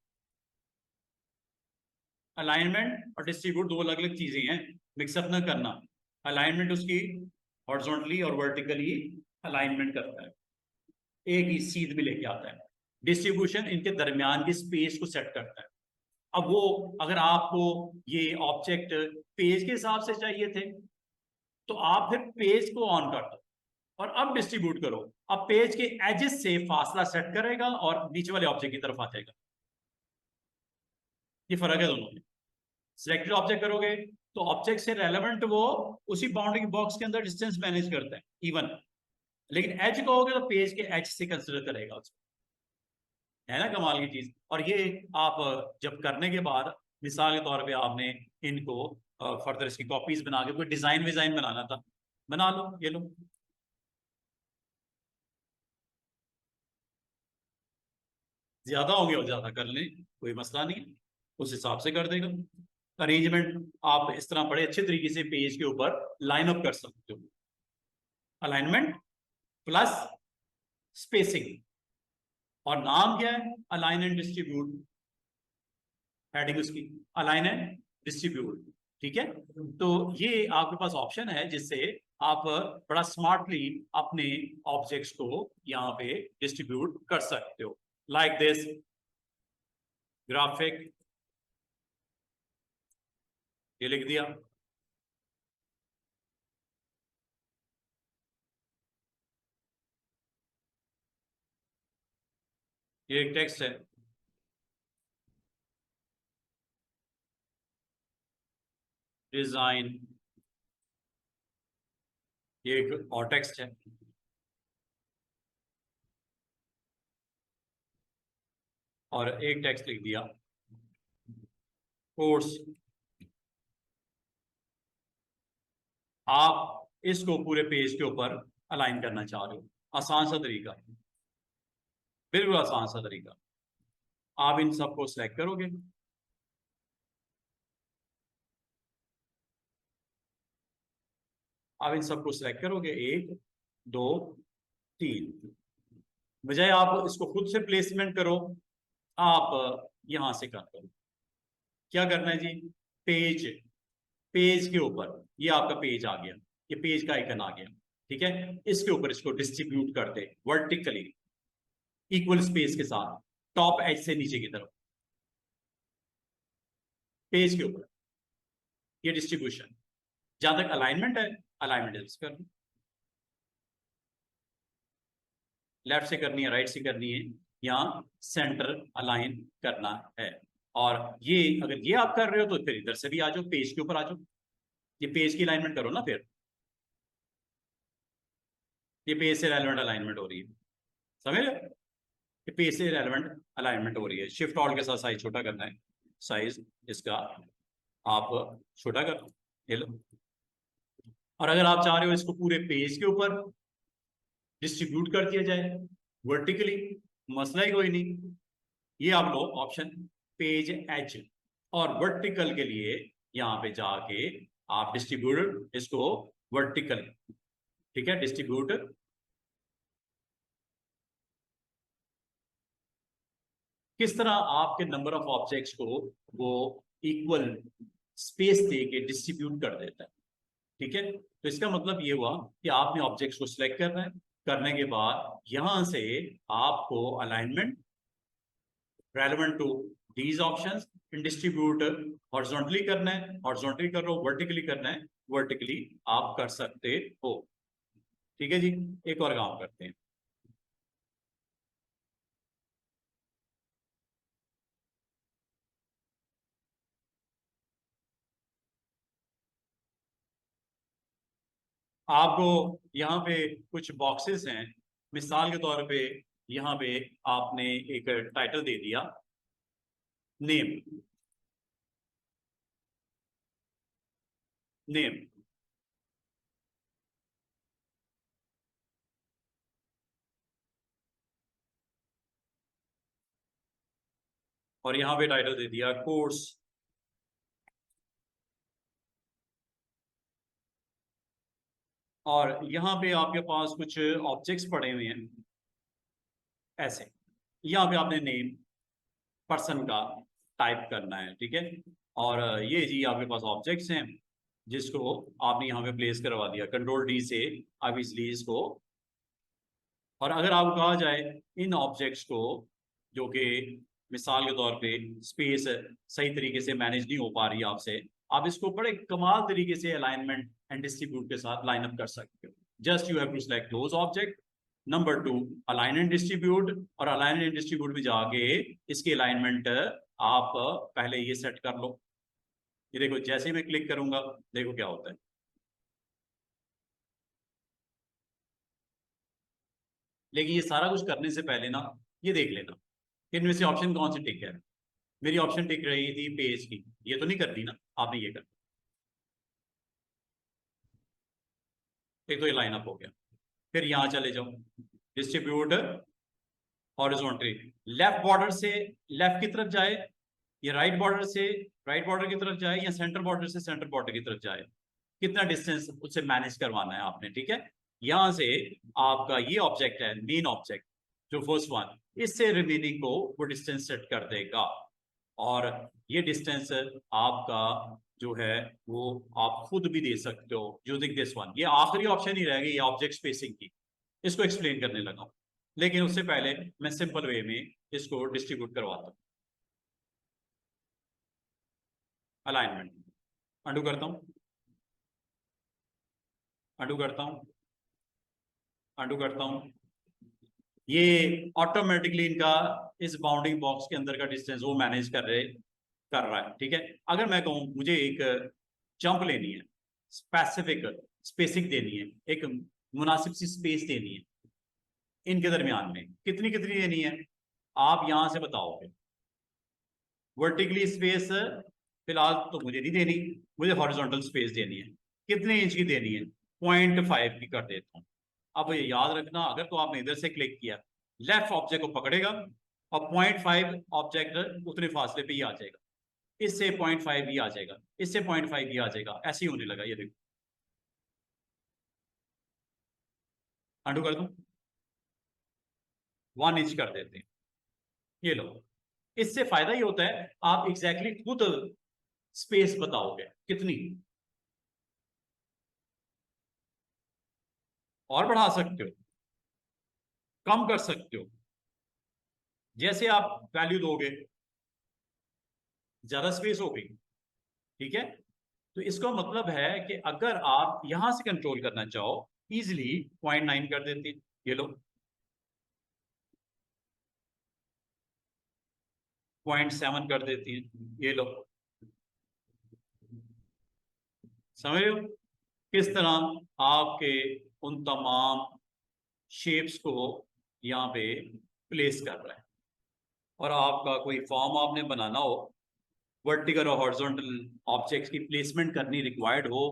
अलाइनमेंट और डिस्ट्रीब्यूट दो अलग अलग चीजें हैं, मिक्सअप ना करना। अलाइनमेंट उसकी हॉरिजॉन्टली और वर्टिकली अलाइनमेंट करता है, एक ही सीध में लेके आता है। डिस्ट्रीब्यूशन इनके दरमियान की स्पेस को सेट करता है। अब वो, अगर आपको ये ऑब्जेक्ट पेज के हिसाब से चाहिए थे, तो आप फिर पेज को ऑन कर दो और अब डिस्ट्रीब्यूट करो। अब पेज के एजेस से फासला सेट करेगा और नीचे वाले ऑब्जेक्ट की तरफ आ जाएगा। ये फर्क है दोनों में। सिलेक्टेड ऑब्जेक्ट करोगे तो ऑब्जेक्ट से रेलेवेंट वो उसी बाउंड्री बॉक्स के अंदर डिस्टेंस मैनेज करता है इवन, लेकिन एज कहोगे तो पेज के एज से कंसिडर करेगा उसको। है ना कमाल की चीज। और ये आप जब करने के बाद, मिसाल के तौर पे आपने इनको फर्दर इसकी कॉपीज बना के कोई डिजाइन विजाइन बनाना था, बना लो, ये लो। ज्यादा हो गया और ज्यादा कर लें, कोई मसला नहीं है, उस हिसाब से कर देगा। अरेंजमेंट आप इस तरह बड़े अच्छे तरीके से पेज के ऊपर लाइन अप कर सकते हो, अलाइनमेंट प्लस स्पेसिंग। और नाम क्या है, अलाइन एंड डिस्ट्रीब्यूट, हेडिंग उसकी अलाइन एंड डिस्ट्रीब्यूट, ठीक है। तो ये आपके पास ऑप्शन है जिससे आप बड़ा स्मार्टली अपने ऑब्जेक्ट्स को यहाँ पे डिस्ट्रीब्यूट कर सकते हो, लाइक दिस ग्राफिक, ये लिख दिया। ये एक टेक्स्ट है, डिजाइन, ये एक और टेक्स्ट है, और एक टेक्स्ट लिख दिया कोर्स। आप इसको पूरे पेज के ऊपर अलाइन करना चाह रहे हो, आसान सा तरीका, बिल्कुल आसान सा तरीका। आप इन सबको सिलेक्ट करोगे, आप इन सबको सिलेक्ट करोगे, एक, दो, तीन, बजाय आप इसको खुद से प्लेसमेंट करो, आप यहां से कर दो। क्या करना है जी, पेज, पेज के ऊपर ये आपका पेज आ गया, ये पेज का आइकन आ गया, ठीक है। इसके ऊपर इसको डिस्ट्रीब्यूट कर दे वर्टिकली, इक्वल स्पेस के साथ, टॉप एज से नीचे की तरफ, पेज के ऊपर ये डिस्ट्रीब्यूशन। जहां तक अलाइनमेंट है, अलाइनमेंट कर लो, लेफ्ट से करनी है, राइट से करनी है, यहाँ सेंटर अलाइन करना है। और ये अगर ये आप कर रहे हो तो फिर इधर से भी आ जाओ, पेज के ऊपर आ जाओ, ये पेज की अलाइनमेंट करो ना, फिर ये पेज से रेलेवेंट अलाइनमेंट हो रही है, समझ रहे हो? ये पेज से रेलेवेंट अलाइनमेंट हो रही है। शिफ्ट ऑल्ट के साथ साइज छोटा करना है, साइज इसका आप छोटा कर लो, ये लो। और अगर आप चाह रहे हो इसको पूरे पेज के ऊपर डिस्ट्रीब्यूट कर दिया जाए वर्टिकली, मसला ही कोई नहीं। ये आप लो ऑप्शन पेज एच, और वर्टिकल के लिए यहाँ पे जाके आप डिस्ट्रीब्यूट इसको वर्टिकल, ठीक है, डिस्ट्रीब्यूट। किस तरह आपके नंबर ऑफ ऑब्जेक्ट्स को वो इक्वल स्पेस दे के डिस्ट्रीब्यूट कर देता है, ठीक है। तो इसका मतलब ये हुआ कि आपने ऑब्जेक्ट्स को सिलेक्ट करना है, करने के बाद यहां से आपको alignment relevant to these options in distribute horizontally करना है, हॉरिजॉन्टली कर लो, वर्टिकली करना है, वर्टिकली आप कर सकते हो, ठीक है जी। एक और काम करते हैं, आपको यहाँ पे कुछ बॉक्सेस हैं, मिसाल के तौर पे यहाँ पे आपने एक टाइटल दे दिया, नेम, नेम, और यहाँ पे टाइटल दे दिया कोर्स। और यहाँ पे आपके पास कुछ ऑब्जेक्ट्स पड़े हुए हैं ऐसे, यहाँ पे आपने नेम पर्सन का टाइप करना है, ठीक है। और ये जी आपके पास ऑब्जेक्ट्स हैं जिसको आपने यहाँ पे प्लेस करवा दिया कंट्रोल डी से, आप इसलिए इसको। और अगर आपको कहा जाए इन ऑब्जेक्ट्स को, जो कि मिसाल के तौर पे स्पेस सही तरीके से मैनेज नहीं हो पा रही है आपसे, आप इसको बड़े कमाल तरीके से अलाइनमेंट एंड डिस्ट्रीब्यूट के साथ लाइन अप कर सकते हो। Just you have to select those object, number 2 align and distribute, और अलाइन एंड डिस्ट्रीब्यूट में जाके इसकी अलाइनमेंट आप पहले ये सेट कर लो। ये देखो जैसे ही मैं क्लिक करूंगा, देखो क्या होता है। लेकिन ये सारा कुछ करने से पहले ना, ये देख लेना इनमें से ऑप्शन कौन सी टिक है। मेरी ऑप्शन टिक रही थी पेज की, ये तो नहीं करती ना, आपने ये कर, एक तो ये लाइन अप हो गया। फिर यहां चले जाओ, डिस्ट्रीब्यूट हॉरिजॉन्टली, लेफ्ट बॉर्डर से लेफ्ट की तरफ जाए, या राइट बॉर्डर से राइट बॉर्डर की तरफ जाए, या सेंटर बॉर्डर से सेंटर बॉर्डर की तरफ जाए, कितना डिस्टेंस उससे मैनेज करवाना है आपने, ठीक है। यहां से आपका ये ऑब्जेक्ट है मेन ऑब्जेक्ट, जो फर्स्ट वन, इससे रिमेनिंग को वो डिस्टेंस सेट कर देगा। और ये डिस्टेंस आपका जो है वो आप खुद भी दे सकते हो यूजिंग दिस वन। ये आखिरी ऑप्शन ही रहेगा, ये ऑब्जेक्ट स्पेसिंग की, इसको एक्सप्लेन करने लगा हूं। लेकिन उससे पहले मैं सिंपल वे में इसको डिस्ट्रीब्यूट करवाता हूँ। अलाइनमेंट अंडू करता हूँ, अंडू करता हूँ, अंडू करता हूँ। ये ऑटोमेटिकली इनका इस बाउंडिंग बॉक्स के अंदर का डिस्टेंस वो मैनेज कर रहा है, ठीक है। अगर मैं कहूँ मुझे एक जंप लेनी है, स्पेसिफिक स्पेसिंग देनी है, एक मुनासिब सी स्पेस देनी है, इनके दरमियान में कितनी कितनी देनी है, आप यहां से बताओगे। वर्टिकली स्पेस फिलहाल तो मुझे नहीं देनी, मुझे हॉरिजॉन्टल स्पेस देनी है। कितने इंच की देनी है, 0.5 की कर देता हूँ। अब ये याद रखना, अगर तो आपने इधर से क्लिक किया, लेफ्ट ऑब्जेक्ट को पकड़ेगा, और 0.5 ऑब्जेक्ट उतने फासले पे ही आ जाएगा, इससे 0.5 ही आ जाएगा, इससे 0.5 ही आ जाएगा, ऐसे ही होने लगा। ये देखो, अंडू कर दूं, 1 इंच कर देते हैं। ये लो, इससे फायदा ये होता है आप एग्जैक्टली खुद स्पेस बताओगे कितनी, और बढ़ा सकते हो, कम कर सकते हो, जैसे आप वैल्यू दोगे ज्यादा स्पेस हो गई। ठीक है, तो इसका मतलब है कि अगर आप यहां से कंट्रोल करना चाहो इजिली 0.9 कर देते हैं। ये लो 0.7 कर देती हैं। ये लो, समझ रहे हो किस तरह आपके उन तमाम शेप्स को यहाँ पे प्लेस कर रहा है। और आपका कोई फॉर्म आपने बनाना हो, वर्टिकल और हॉरिजॉन्टल ऑब्जेक्ट्स की प्लेसमेंट करनी रिक्वायर्ड हो,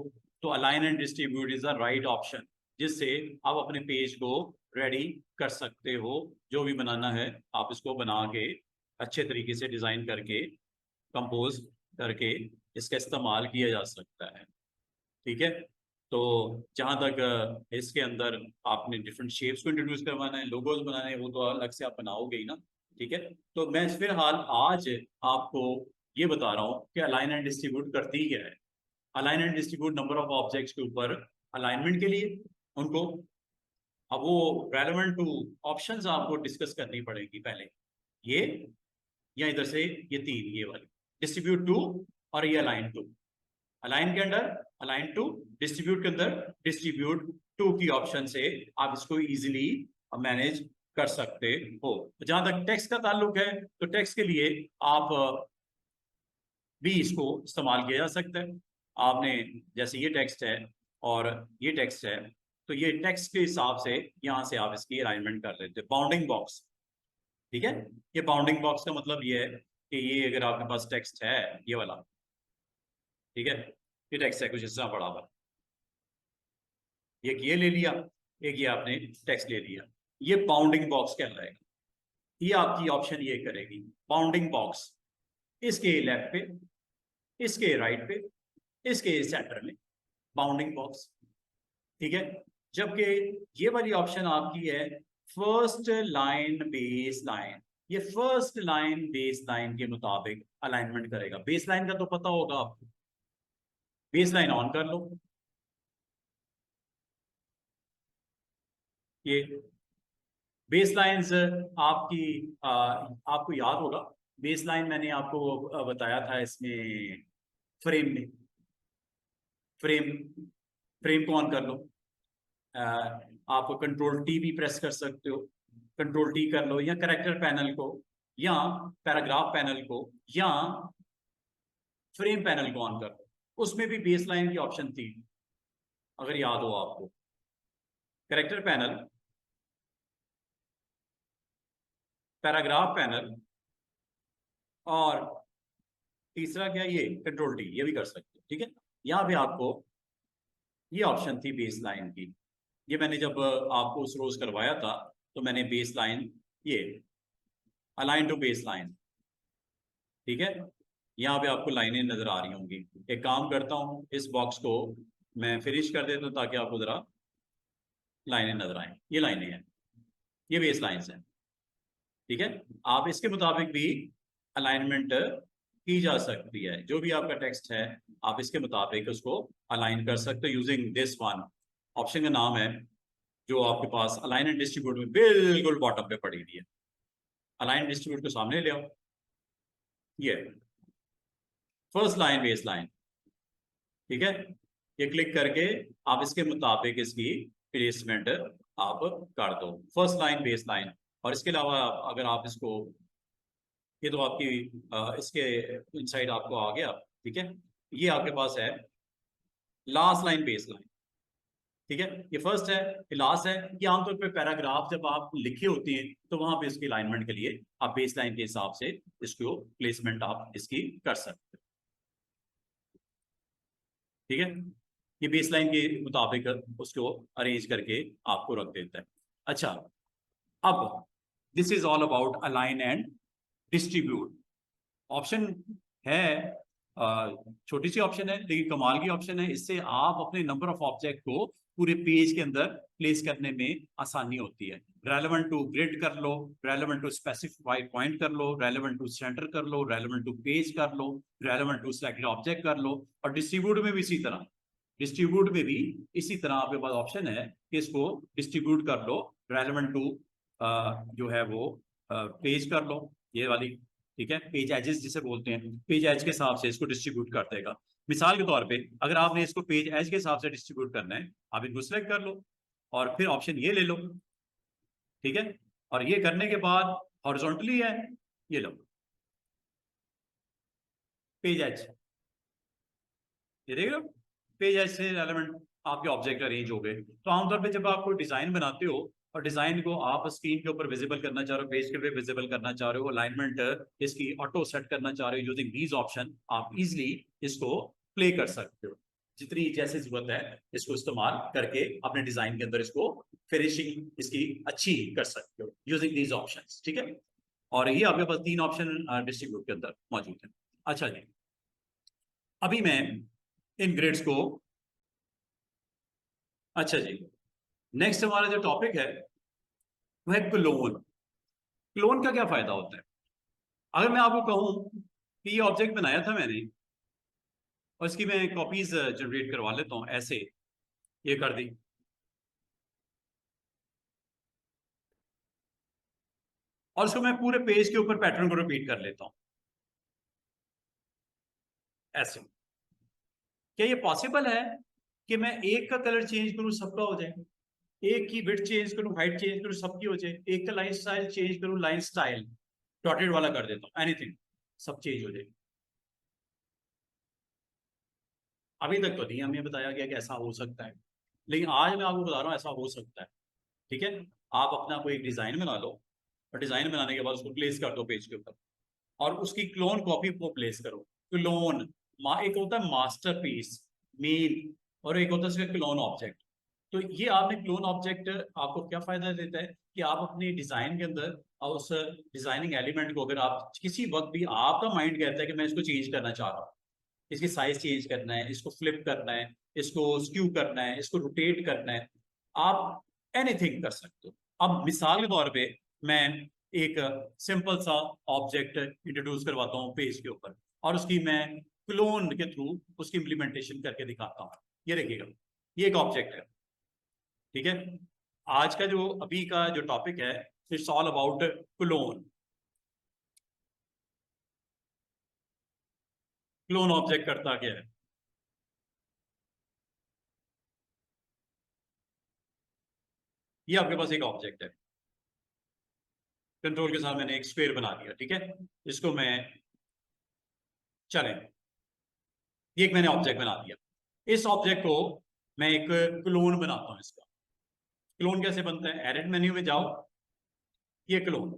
तो align and distribute is the right option, जिससे आप अपने पेज को रेडी कर सकते हो। जो भी बनाना है आप इसको बना के अच्छे तरीके से डिजाइन करके कंपोज करके इसका इस्तेमाल किया जा सकता है। ठीक है, तो जहां तक इसके अंदर आपने डिफरेंट शेप्स को इंट्रोड्यूस करवाना है, लोगोज बनाने हैं, वो तो अलग से आप बनाओगे ही ना। ठीक है, तो मैं फिलहाल आज आपको ये बता रहा हूँ कि अलाइन एंड डिस्ट्रीब्यूट करती क्या है। Align and distribute number of objects के ऊपर अलाइनमेंट के लिए उनको, अब वो रेलेवेंट टू ऑप्शंस आपको डिस्कस करनी पड़ेगी पहले, ये या इधर से ये तीन, ये वाली डिस्ट्रीब्यूट टू और ये अलाइन टू। अलाइन के अंदर अलाइन टू, डिस्ट्रीब्यूट के अंदर डिस्ट्रीब्यूट टू की ऑप्शन से आप इसको इजीली मैनेज कर सकते हो। जहां तक टेक्स्ट का ताल्लुक है, तो टेक्स्ट के लिए आप भी इसको इस्तेमाल किया जा सकता है। आपने जैसे ये टेक्स्ट है और ये टेक्स्ट है, तो ये टेक्स्ट के हिसाब से यहां से आप इसकी अलाइनमेंट कर लेते हैं। बाउंडिंग बॉक्स, ठीक है, ये बाउंडिंग बॉक्स का मतलब ये है कि ये अगर आपके पास टेक्स्ट है ये वाला, ठीक है, ये टेक्स्ट है कुछ इस तरह बड़ा हुआ, एक ये ले लिया, एक ये आपने टेक्स्ट ले लिया, ये बाउंडिंग बॉक्स कहलाएगा। ये आपकी ऑप्शन ये करेगी बाउंडिंग बॉक्स, इसके लेफ्ट पे, इसके राइट पे, इसके सेंटर में बाउंडिंग बॉक्स। ठीक है, जबकि ये वाली ऑप्शन आपकी है फर्स्ट लाइन बेस लाइन, ये फर्स्ट लाइन बेस लाइन के मुताबिक अलाइनमेंट करेगा। बेस लाइन का तो पता होगा आपको, बेस लाइन ऑन कर लो। ये बेस लाइन्स आपकी आपको याद होगा, बेस लाइन मैंने आपको बताया था इसमें फ्रेम में, फ्रेम फ्रेम को ऑन कर लो। आप कंट्रोल टी भी प्रेस कर सकते हो, कंट्रोल टी कर लो, या करेक्टर पैनल को, या पैराग्राफ पैनल को, या फ्रेम पैनल को ऑन कर लो। उसमें भी बेस लाइन की ऑप्शन थी अगर याद हो आपको, करेक्टर पैनल, पैराग्राफ पैनल, और तीसरा क्या, ये कंट्रोल टी, ये भी कर सकते हो। ठीक है, यहाँ पे आपको ये ऑप्शन थी बेस लाइन की। ये मैंने जब आपको उस रोज करवाया था, तो मैंने बेस लाइन, ये अलाइन टू बेस लाइन, ठीक है, यहाँ पे आपको लाइनें नजर आ रही होंगी। एक काम करता हूँ, इस बॉक्स को मैं फिनिश कर देता हूँ ताकि आपको जरा लाइनें नजर आए। ये लाइनें हैं, ये बेस लाइन्स हैं। ठीक है, आप इसके मुताबिक भी अलाइनमेंट की जा सकती है। जो भी आपका टेक्स्ट है आप इसके मुताबिक उसको अलाइन कर सकते हो यूजिंग दिस वन। ऑप्शन का नाम है जो आपके पास अलाइन एंड डिस्ट्रीब्यूट में बिल्कुल बॉटम पे पड़ी हुई है। अलाइन डिस्ट्रीब्यूट को सामने ले आओ, ये फर्स्ट लाइन बेस लाइन। ठीक है, ये क्लिक करके आप इसके मुताबिक इसकी प्लेसमेंट आप कर दो, फर्स्ट लाइन बेस लाइन। और इसके अलावा अगर आप इसको, ये तो आपकी इसके इनसाइड आपको आ गया। ठीक है, ये आपके पास है लास्ट लाइन बेस लाइन। ठीक है, ये फर्स्ट है, ये लास्ट है। ये आमतौर पे पैराग्राफ जब आप लिखे होते हैं तो वहां पे इसकी अलाइनमेंट के लिए आप बेस लाइन के हिसाब से इसको प्लेसमेंट आप इसकी कर सकते हो। ठीक है, ये बेस लाइन के मुताबिक उसको अरेंज करके आपको रख देता है। अच्छा, अब this is all about align and distribute. Option है छोटी सी ऑप्शन है लेकिन कमाल की ऑप्शन है। इससे आप अपने नंबर ऑफ ऑब्जेक्ट को पूरे पेज के अंदर प्लेस करने में आसानी होती है। रेलेवेंट टू ग्रिड कर लो, रेलेवेंट टू स्पेसिफाइड पॉइंट कर लो, रेलेवेंट टू सेंटर कर लो, रेलेवेंट टू पेज कर लो, रेलेवेंट टू सिलेक्टेड ऑब्जेक्ट कर लो। और डिस्ट्रीब्यूट में भी इसी तरह, डिस्ट्रीब्यूट में भी इसी तरह आपके पास ऑप्शन है कि इसको डिस्ट्रीब्यूट कर लो, रेलेवेंट टू जो है वो पेज कर लो, ये वाली, ठीक है, पेज एजेस जिसे बोलते हैं, पेज एज के हिसाब से इसको डिस्ट्रीब्यूट कर देगा। मिसाल के तौर पे अगर आपने इसको पेज एज के हिसाब से डिस्ट्रीब्यूट करना है, आप इनको सिलेक्ट कर लो और फिर ऑप्शन ये ले लो, ठीक है। और ये करने के बाद हॉरिजॉन्टली है, ये लो पेज एज, ये देख लो पेज एज से रेलेवेंट आपके ऑब्जेक्ट अरेंज हो गए। तो आमतौर पे जब आप कोई डिजाइन बनाते हो और डिजाइन को आप स्क्रीन के ऊपर विजिबल करना चाह रहे हो, पेज के ऊपर विजिबल करना चाह रहे हो, अलाइनमेंट इसकी ऑटो सेट करना चाह रहे हो यूजिंग दीज ऑप्शन, आप इजिली इसको प्ले कर सकते हो। जितनी जैसे जरूरत है इसको इस्तेमाल करके अपने डिजाइन के अंदर इसको फिनिशिंग इसकी अच्छी कर सकते हो यूजिंग दीज ऑप्शंस, ठीक है। और ये आपके पास 3 ऑप्शन डिस्ट्रीब्यूट के अंदर मौजूद है। अच्छा जी, अभी मैं इन ग्रिड्स को, अच्छा जी, नेक्स्ट हमारा जो टॉपिक है वो है क्लोन। क्लोन का क्या फायदा होता है? अगर मैं आपको कहूं कि ये ऑब्जेक्ट बनाया था मैंने और इसकी मैं कॉपीज जनरेट करवा लेता हूं, ऐसे ये कर दी, और उसको मैं पूरे पेज के ऊपर पैटर्न को रिपीट कर लेता हूं ऐसे, क्या ये पॉसिबल है कि मैं एक का कलर चेंज करूं सबका हो जाए, एक की विड्थ चेंज करूं, हाइट चेंज करूं सबकी हो जाए, एक का लाइन स्टाइल चेंज करूं, लाइन स्टाइल डॉटेड वाला कर देता हूं, एनीथिंग सब चेंज हो जाए? अभी तक तो नहीं हमें बताया गया कि ऐसा हो सकता है, लेकिन आज मैं आपको बता रहा हूँ ऐसा हो सकता है, ठीक है। आप अपना कोई डिजाइन बना लो और डिजाइन बनाने के बाद उसको प्लेस कर दो पेज के ऊपर और उसकी क्लोन कॉपी को प्लेस करो। क्लोन एक होता है मास्टरपीस मेन, और एक होता है उसका क्लोन ऑब्जेक्ट। तो ये आपने क्लोन ऑब्जेक्ट आपको क्या फायदा देता है कि आप अपनी डिजाइन के अंदर और उस डिजाइनिंग एलिमेंट को अगर आप किसी वक्त भी आपका माइंड कहता है कि मैं इसको चेंज करना चाह रहा हूँ, इसकी साइज चेंज करना है, इसको फ्लिप करना है, इसको स्क्यू करना है, इसको रोटेट करना है, आप एनीथिंग कर सकते हो। अब मिसाल के तौर पे मैं एक सिंपल सा ऑब्जेक्ट इंट्रोड्यूस करवाता हूँ पेज के ऊपर और उसकी मैं क्लोन के थ्रू उसकी इंप्लीमेंटेशन करके दिखाता हूँ। ये देखिएगा, ये एक ऑब्जेक्ट है, ठीक है। आज का जो अभी का जो टॉपिक है it's all about clone. Clone object करता क्या है? ये आपके पास एक ऑब्जेक्ट है, कंट्रोल के साथ मैंने एक स्क्वायर बना दिया, ठीक है। इसको मैं, चलें, ये एक मैंने ऑब्जेक्ट बना दिया, इस ऑब्जेक्ट को मैं एक क्लोन बनाता हूं इसका। क्लोन कैसे बनता है? एडिट मेन्यू में जाओ, ये क्लोन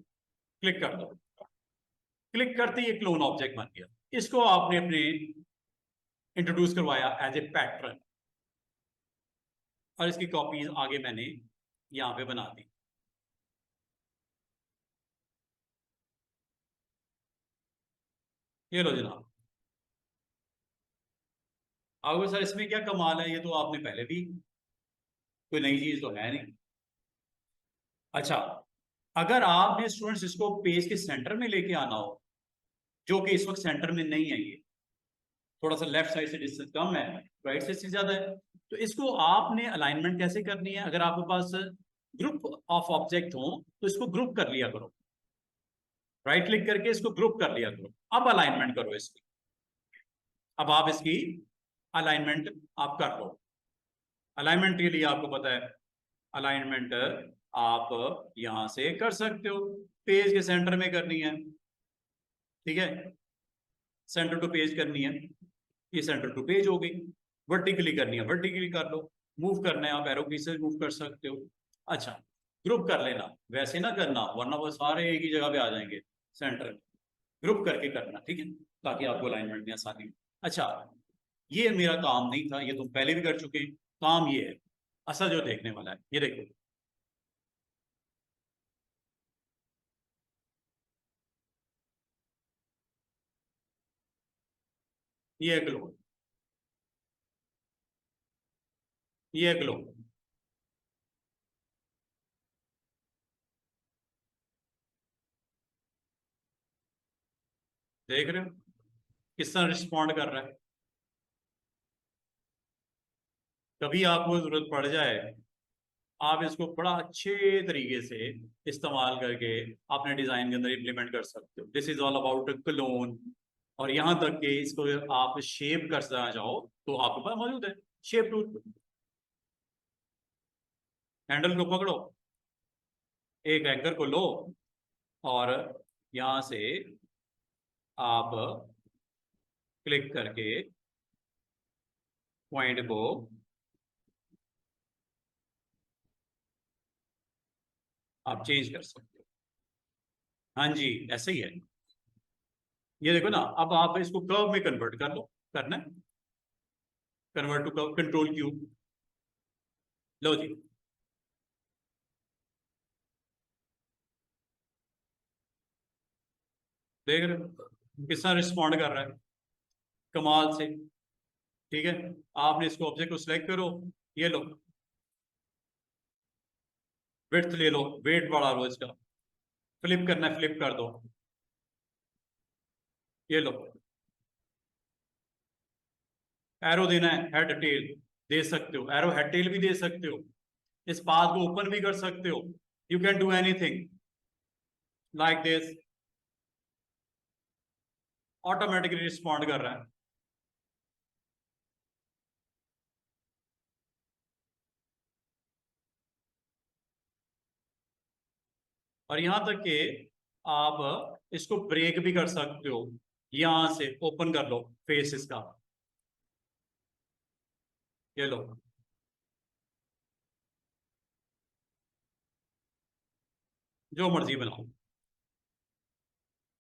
क्लिक कर दो, क्लिक करते ये क्लोन ऑब्जेक्ट बन गया। इसको आपने अपने इंट्रोड्यूस करवाया एज ए पैटर्न और इसकी कॉपीज आगे मैंने यहां पे बना दी। ये लो जनाब, अब सर इसमें क्या कमाल है, ये तो आपने पहले भी, कोई नई चीज तो है नहीं। अच्छा, अगर आपने स्टूडेंट्स इसको पेज के सेंटर में लेके आना हो, जो कि इस वक्त सेंटर में नहीं है, ये थोड़ा सा लेफ्ट साइड से डिस्टेंस कम है, राइट साइड से ज्यादा है, तो इसको आपने अलाइनमेंट कैसे करनी है? अगर आपके पास ग्रुप ऑफ ऑब्जेक्ट हो तो इसको ग्रुप कर लिया करो, राइट क्लिक करके इसको ग्रुप कर लिया करो। अब अलाइनमेंट करो इसकी, अब आप इसकी अलाइनमेंट आप कर लो। अलाइनमेंट के लिए आपको पता है अलाइनमेंट आप यहां से कर सकते हो, पेज के सेंटर में करनी है, ठीक है, सेंटर टू पेज करनी है, ये सेंटर टू पेज हो गई। वर्टिकली करनी है वर्टिकली कर लो, मूव करना है आप एरो की से मूव कर सकते हो। अच्छा, ग्रुप कर लेना, वैसे ना करना वरना वो सारे एक ही जगह पे आ जाएंगे सेंटर, ग्रुप करके करना, ठीक है, ताकि आपको अलाइनमेंट में आसानी हो। अच्छा, ये मेरा काम नहीं था, ये तुम पहले भी कर चुके हैं, काम ये है असल जो देखने वाला है, ये देखो, ये है क्लोन, ये है क्लोन। देख रहे हो किस तरह रिस्पॉन्ड कर रहा है। कभी आपको जरूरत पड़ जाए, आप इसको बड़ा अच्छे तरीके से इस्तेमाल करके अपने डिजाइन के अंदर इम्प्लीमेंट कर सकते हो। This is all about clone. और यहाँ तक कि इसको आप शेप करना चाहो तो आपके पास मौजूद है शेप टूल। हैंडल को पकड़ो, एक एंकर को लो, और यहां से आप क्लिक करके पॉइंट को आप चेंज कर सकते हो। हाँ जी, ऐसे ही है। ये देखो ना, अब आप इसको कर्व में कन्वर्ट कर लो, करना है convert to curve, control Q, लो जी। देख रहे हो किस तरह रिस्पॉन्ड कर रहा है, कमाल से। ठीक है, आपने इसको ऑब्जेक्ट को सिलेक्ट करो, ये लो, विड्थ ले लो, वेट बढ़ा लो इसका, फ्लिप करना है फ्लिप कर दो, ये लो। एरो देना है हेड टेल, दे सकते हो, एरो हेड टेल भी दे सकते हो, इस पाथ को ओपन भी कर सकते हो। You can do anything like this, automatically respond कर रहा है। और यहां तक कि आप इसको ब्रेक भी कर सकते हो, यहां से ओपन कर लो फेस इसका, ये लो। जो मर्जी बनाओ,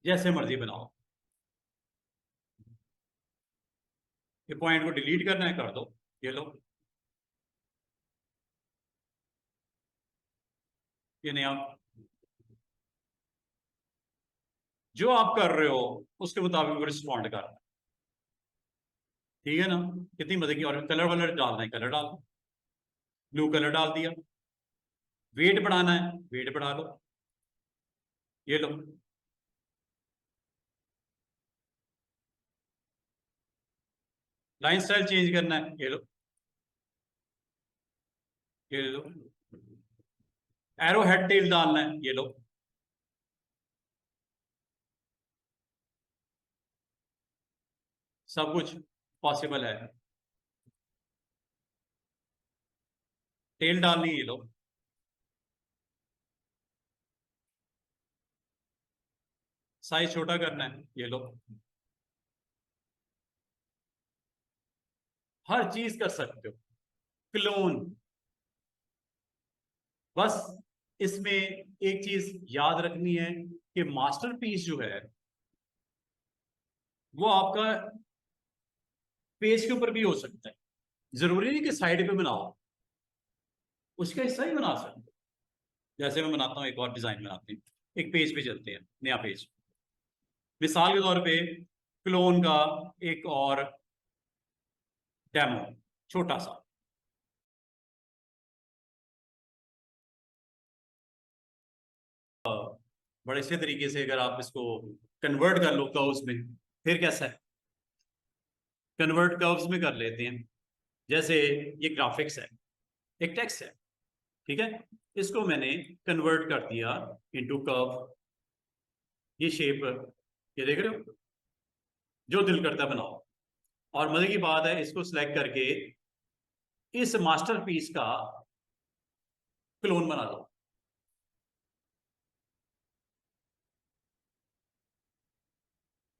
जैसे मर्जी बनाओ। ये पॉइंट को डिलीट करना है, कर दो, ये लो। ये नहीं, आप जो आप कर रहे हो उसके मुताबिक वो रिस्पॉन्ड कर रहा है। ठीक है ना, कितनी मजे की। और कलर वलर डालना है, कलर डाल दो, ब्लू कलर डाल दिया। वेट बढ़ाना है, वेट बढ़ा लो, ये लो। लाइन स्टाइल चेंज करना है, ये लो, ये लो। एरो हेड टेल डालना है, ये लो। सब कुछ पॉसिबल है। टेल डालनी है, ये लो। साइज छोटा करना है, ये लो। हर चीज कर सकते हो, क्लोन। बस इसमें एक चीज याद रखनी है कि मास्टरपीस जो है वो आपका पेज के ऊपर भी हो सकता है। जरूरी नहीं कि साइड पे बनाओ, उसका हिस्सा ही बना सकते हो। जैसे मैं बनाता हूँ, एक और डिजाइन बनाते हैं, एक पेज पे चलते हैं, नया पेज। मिसाल के तौर पे क्लोन का एक और डेमो, छोटा सा। बड़े से तरीके से अगर आप इसको कन्वर्ट कर लो कर्व्स में, फिर कैसा है, कन्वर्ट कर्व्स में कर लेते हैं। जैसे ये ग्राफिक्स है, एक टेक्स्ट है, ठीक है, इसको मैंने कन्वर्ट कर दिया इनटू कर्व। ये शेप, ये देख रहे हो, जो दिल करता है बनाओ। और मजे की बात है, इसको सिलेक्ट करके इस मास्टरपीस का क्लोन बना लो।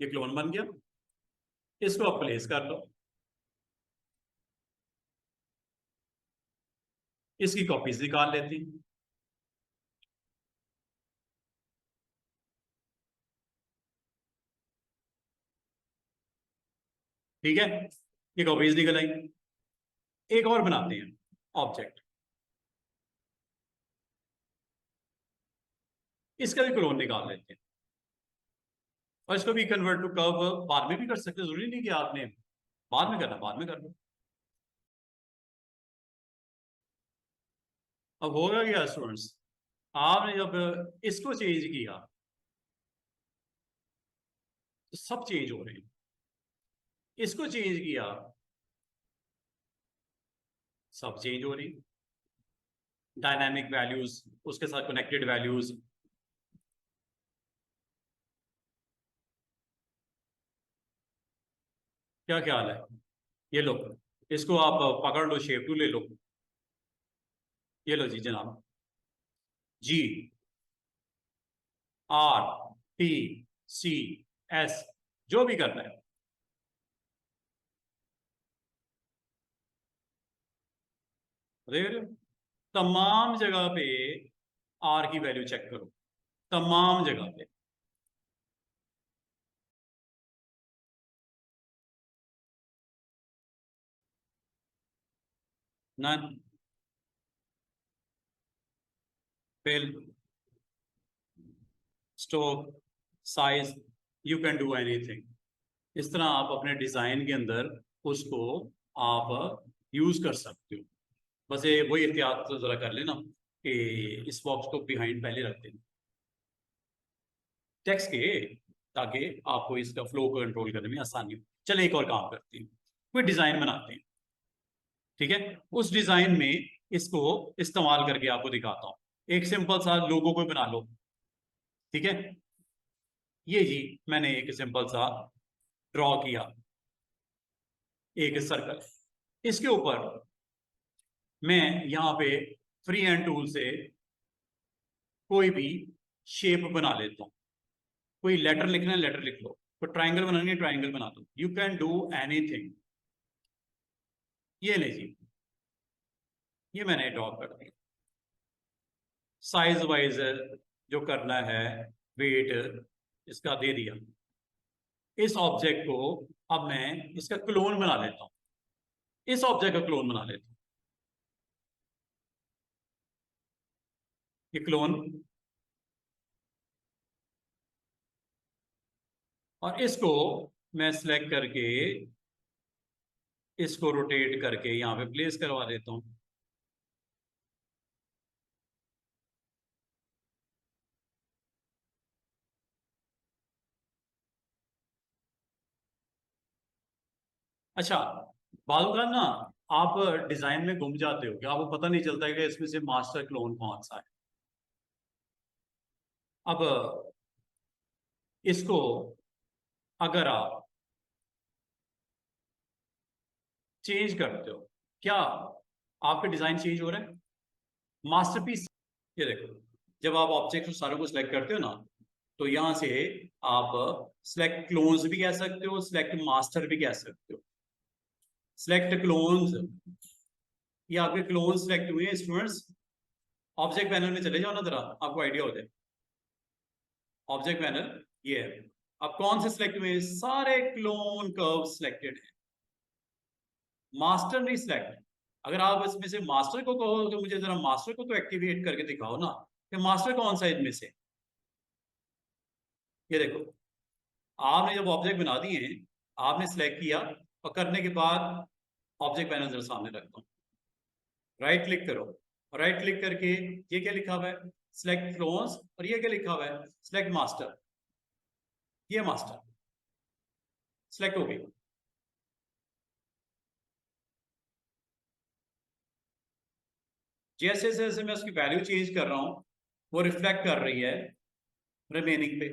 ये क्लोन बन गया, इसको आप प्लेस कर लो, इसकी कॉपीज निकाल लेती हैं। ठीक है, ये कॉपीज निकल आई। एक और बनाते हैं ऑब्जेक्ट, इसका भी क्लोन निकाल लेते हैं, और इसको भी कन्वर्ट टू कर्व बाद में भी कर सकते हैं, जरूरी नहीं कि आपने बाद में करना, बाद में कर लो। अब होगा क्या स्टूडेंट्स, आपने जब इसको चेंज किया तो सब चेंज हो रहे हैं, इसको चेंज किया सब चेंज हो रही, डायनामिक वैल्यूज उसके साथ कनेक्टेड वैल्यूज। क्या ख्याल है? ये लो, इसको आप पकड़ लो, शेप टू ले लो, ये लो जी जनाब, जी आर टी सी एस, जो भी करना है। देख रहे हो, तमाम जगह पे आर की वैल्यू चेक करो, तमाम जगह पे। None, fill, stroke, size, you can do anything. इस तरह आप अपने डिजाइन के अंदर उसको आप यूज कर सकते हो। बस ये वही एहतियात तो जरा कर लेना कि इस बॉक्स को बिहाइंड पहले रख देना टेक्स्ट के, ताकि आपको इसका फ्लो को कंट्रोल करने में आसानी हो। चले एक और काम करते हैं, कोई डिजाइन बनाते हैं, ठीक है? उस डिजाइन में इसको इस्तेमाल करके आपको दिखाता हूं। एक सिंपल सा लोगो को बना लो, ठीक है? ये जी मैंने एक सिंपल सा ड्रॉ किया, एक सर्कल, इसके ऊपर मैं यहाँ पे फ्री हैंड टूल से कोई भी शेप बना लेता हूँ। कोई लेटर लिखना है, लेटर लिख लो, कोई ट्राइंगल बनानी है, ट्राइंगल बना दो, यू कैन डू एनीथिंग। ये ले जी, ये मैंने ड्रॉ कर दिया। साइज वाइज जो करना है, वेट इसका दे दिया। इस ऑब्जेक्ट को अब मैं इसका क्लोन बना लेता हूं, इस ऑब्जेक्ट का क्लोन बना लेता हूं। ये क्लोन, और इसको मैं सिलेक्ट करके इसको रोटेट करके यहां पे प्लेस करवा देता हूं। अच्छा, बाल का ना, आप डिजाइन में घूम जाते हो कि आपको पता नहीं चलता है कि इसमें से मास्टर क्लोन कौन सा है। अब इसको अगर आप चेंज करते हो, क्या आपका डिजाइन चेंज हो रहा है? मास्टरपीस, ये देखो, जब आप ऑब्जेक्ट सारों को सिलेक्ट करते हो ना, तो यहां से आप सिलेक्ट क्लोन्स भी कह सकते हो, सिलेक्ट मास्टर भी कह सकते हो। सिलेक्ट क्लोन्स, ये आपके क्लोन सिलेक्ट हुए हैं स्टूडेंट्स। ऑब्जेक्ट पैनल में चले जाओ ना, जरा आपको आइडिया हो जाए। ऑब्जेक्ट पैनल ये है, अब कौन से सिलेक्ट हुए हैं? सारे क्लोन कर्व सिलेक्टेड है, मास्टर नहीं सिलेक्ट। अगर आप इसमें से मास्टर को कहो तो मुझे जरा मास्टर को तो एक्टिवेट करके दिखाओ ना, कि मास्टर कौन सा है इनमें से। ये देखो, आपने जब ऑब्जेक्ट बना दिए हैं, आपने सिलेक्ट किया, और करने के बाद ऑब्जेक्ट पैनल जरा सामने रखता हूं, राइट क्लिक करो, राइट क्लिक करके ये क्या लिखा हुआ है? सिलेक्ट क्लोन्स, और ये क्या लिखा हुआ है? Select master. ये मास्टर सिलेक्ट हो गई। जैसे जैसे मैं उसकी वैल्यू चेंज कर रहा हूं, वो रिफ्लेक्ट कर रही है रिमेनिंग पे।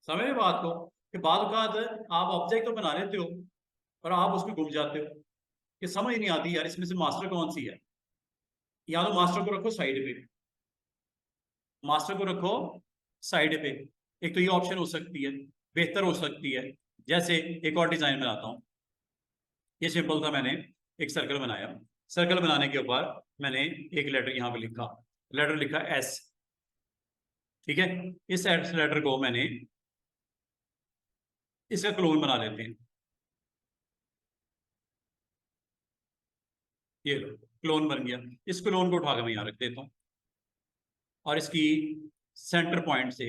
समझ रहे बात को, कि बाद आप ऑब्जेक्ट तो बना लेते हो और आप उसमें घूम जाते हो, कि समझ नहीं आती यार इसमें से मास्टर कौन सी है। या तो मास्टर को रखो साइड पे, मास्टर को रखो साइड पे, एक तो ये ऑप्शन हो सकती है, बेहतर हो सकती है। जैसे एक और डिजाइन बनाता हूं, ये सिंपल था, मैंने एक सर्कल बनाया, सर्कल बनाने के ऊपर मैंने एक लेटर यहां पे लिखा, लेटर लिखा एस, ठीक है? इस एस लेटर को मैंने इसका क्लोन बना लेते हैं। ये लो, क्लोन बन गया। इस क्लोन को उठा के मैं यहां रख देता हूं, और इसकी सेंटर पॉइंट से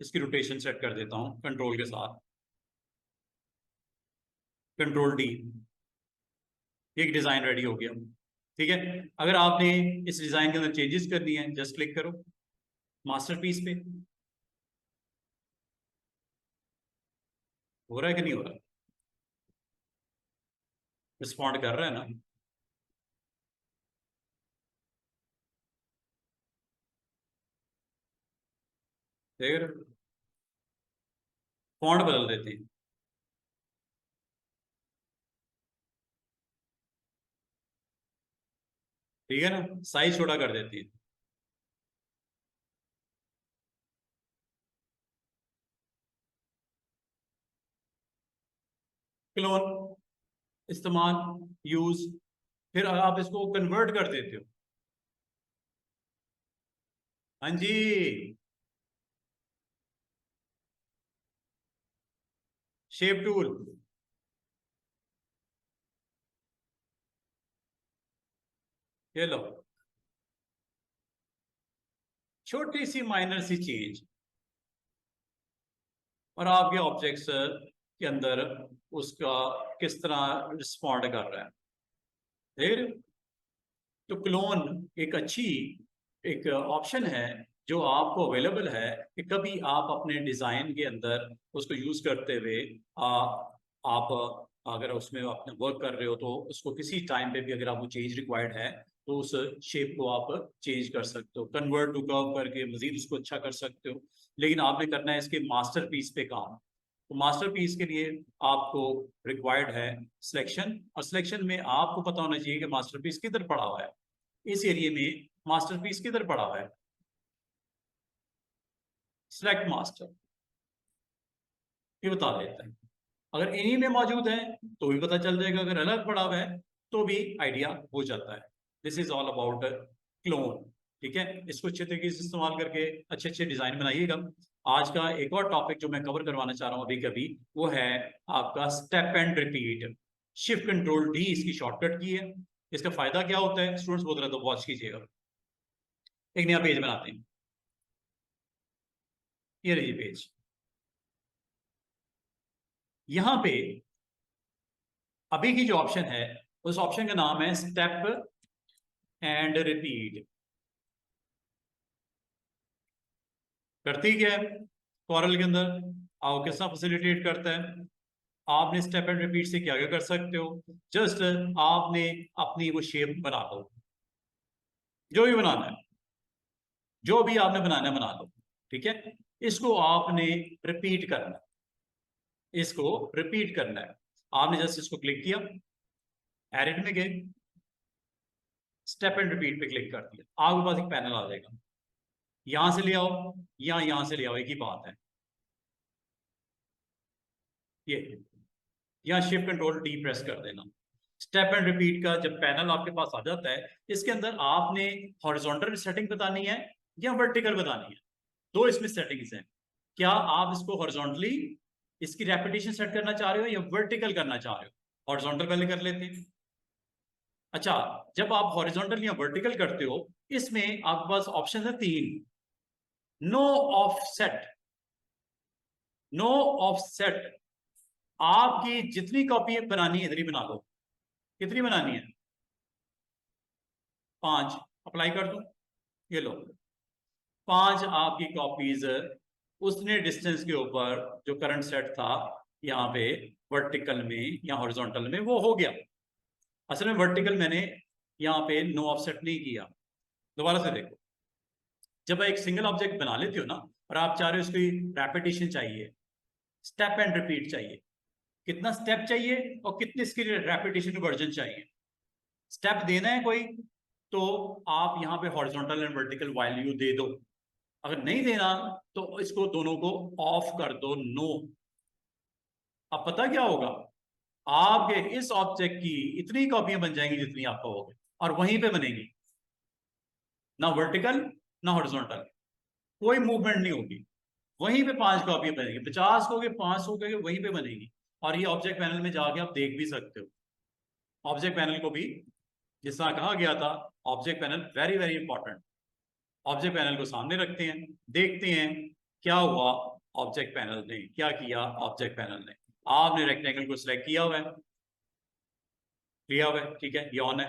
इसकी रोटेशन सेट कर देता हूं कंट्रोल के साथ। कंट्रोल डी, एक डिजाइन रेडी हो गया। ठीक है, अगर आपने इस डिजाइन के अंदर चेंजेस करनी है जस्ट क्लिक करो मास्टरपीस पे। हो रहा है कि नहीं हो रहा? रिस्पॉन्ड कर रहा है ना? देख रहे हो? फॉन्ट बदल देते हैं, ठीक है ना, साइज छोटा कर देते हैं। क्लोन इस्तेमाल, यूज, फिर आप इसको कन्वर्ट कर देते हो। हाँ जी, शेप टूल, ये लो, छोटी सी माइनर सी चेंज, और आपके ऑब्जेक्ट्स के अंदर उसका किस तरह रिस्पॉन्ड कर रहा है, देख रहे हो? तो क्लोन एक अच्छी एक ऑप्शन है जो आपको अवेलेबल है कि कभी आप अपने डिजाइन के अंदर उसको यूज करते हुए आप अगर उसमें अपने वर्क कर रहे हो तो उसको किसी टाइम पे भी अगर आपको चेंज रिक्वायर्ड है तो उस शेप को आप चेंज कर सकते हो, कन्वर्ट टू कर्व करके मजीद उसको अच्छा कर सकते हो। लेकिन आपने करना है इसके मास्टरपीस पे काम। तो मास्टरपीस के लिए आपको रिक्वायर्ड है सिलेक्शन, और सिलेक्शन में आपको पता होना चाहिए कि मास्टरपीस किधर पड़ा हुआ है। इस एरिया में मास्टरपीस किधर पड़ा हुआ है, सिलेक्ट मास्टर, ये बता देता है। अगर इन्हीं में मौजूद है तो भी पता चल जाएगा, अगर अलग पड़ा हुआ है तो भी आइडिया हो जाता है। This is all about clone. ठीक है, इसको अच्छे तरीके से इस्तेमाल करके अच्छे अच्छे डिजाइन बनाइएगा। आज का एक और टॉपिक जो मैं कवर करवाना चाह रहा हूँ अभी कभी, वो है आपका step and repeat. Shift control D इसकी शॉर्टकट की है। इसका फायदा क्या होता है स्टूडेंट्स बोल रहे तो वॉच कीजिएगा। एक नया पेज बनाते हैं, ये रहिए पेज। यहां पे अभी की जो ऑप्शन है उस ऑप्शन का नाम है स्टेप एंड रिपीट। करती क्या है कॉरल के अंदर, आओ किस तरह फैसिलिटेट करता है। आपने स्टेप एंड रिपीट से क्या क्या कर सकते हो, जस्ट आपने अपनी वो शेप बना लो, जो भी बनाना है, जो भी आपने बनाना है बना लो। ठीक है, इसको आपने रिपीट करना है, इसको रिपीट करना है। आपने जस्ट इसको क्लिक किया, एडिट में गए, स्टेप एंड रिपीट पे क्लिक कर दिया, आपके पास एक पैनल आ जाएगा। यहां से ले आओ या यहां से ले आओ, एक ही बात है। ये यहाँ शिफ्ट कंट्रोल डी प्रेस कर देना। स्टेप एंड रिपीट का जब पैनल आपके पास आ जाता है, इसके अंदर आपने हॉरिजॉन्टल सेटिंग बतानी है या वर्टिकल बतानी है। दो इसमें सेटिंग्स हैं। क्या आप इसको हॉरिजॉन्टली इसकी रेपिटेशन सेट करना चाह रहे हो या वर्टिकल करना चाह रहे हो? हॉरिजॉन्टल पहले कर लेते हैं। अच्छा, जब आप हॉरिजॉन्टल या वर्टिकल करते हो, इसमें आपके पास ऑप्शन है तीन। नो ऑफसेट, नो ऑफसेट, आपकी जितनी कॉपी बनानी है इधर ही बना लो। कितनी बनानी है? 5। अप्लाई कर दो, ये लो 5 आपकी कॉपीज उसने डिस्टेंस के ऊपर जो करंट सेट था यहाँ पे वर्टिकल में या हॉरिजॉन्टल में वो हो गया। असल में वर्टिकल मैंने यहाँ पे नो ऑफसेट नहीं किया। दोबारा से देखो, जब एक सिंगल ऑब्जेक्ट बना लेते हो ना और आप चाह रहे हो उसकी रेपिटेशन चाहिए, स्टेप एंड रिपीट चाहिए, कितना स्टेप चाहिए और कितनी इसकी रेपिटेशन वर्जन चाहिए, स्टेप देना है कोई, तो आप यहाँ पे हॉरिजॉन्टल एंड वर्टिकल वैल्यू दे दो। अगर नहीं देना तो इसको दोनों को ऑफ कर दो, नो। अब पता क्या होगा, आपके इस ऑब्जेक्ट की इतनी कॉपियां बन जाएंगी जितनी आप कहोगे, और वहीं पे बनेगी, ना वर्टिकल ना हॉरिजॉन्टल, कोई मूवमेंट नहीं होगी। वहीं पे 5 कॉपियां बनेगी, 50 हो गए 500 हो गए, वहीं पे बनेगी। और ये ऑब्जेक्ट पैनल में जाके आप देख भी सकते हो। ऑब्जेक्ट पैनल को भी जिस तरह कहा गया था, object panel very very important. Object panel को सामने रखते हैं, देखते हैं क्या हुआ, ऑब्जेक्ट पैनल ने क्या किया। ऑब्जेक्ट पैनल ने आपने रेक्टेंगल को सिलेक्ट किया हुआ है, लिया हुआ है, ठीक है, ये ऑन है।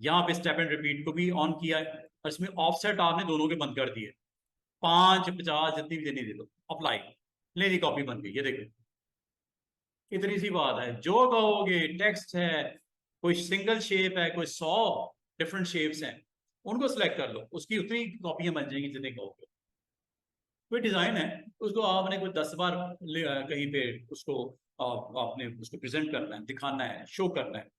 यहाँ पे स्टेप एंड रिपीट को भी ऑन किया है और इसमें ऑफसेट आपने दोनों के बंद कर दिए, 5, 50 जितनी भी देनी दे दो, अप्लाई, ले ली, कॉपी बन गई, ये देखो, इतनी सी बात है। जो कहोगे टेक्स्ट है, कोई सिंगल शेप है, कोई 100 डिफरेंट शेप्स हैं, उनको सिलेक्ट कर लो, उसकी उतनी कॉपियां बन जाएंगी जितनी कहोगे। कोई डिजाइन है, उसको आपने कोई 10 बार कहीं पे उसको आपने उसको प्रेजेंट करना है, दिखाना है, शो करना है।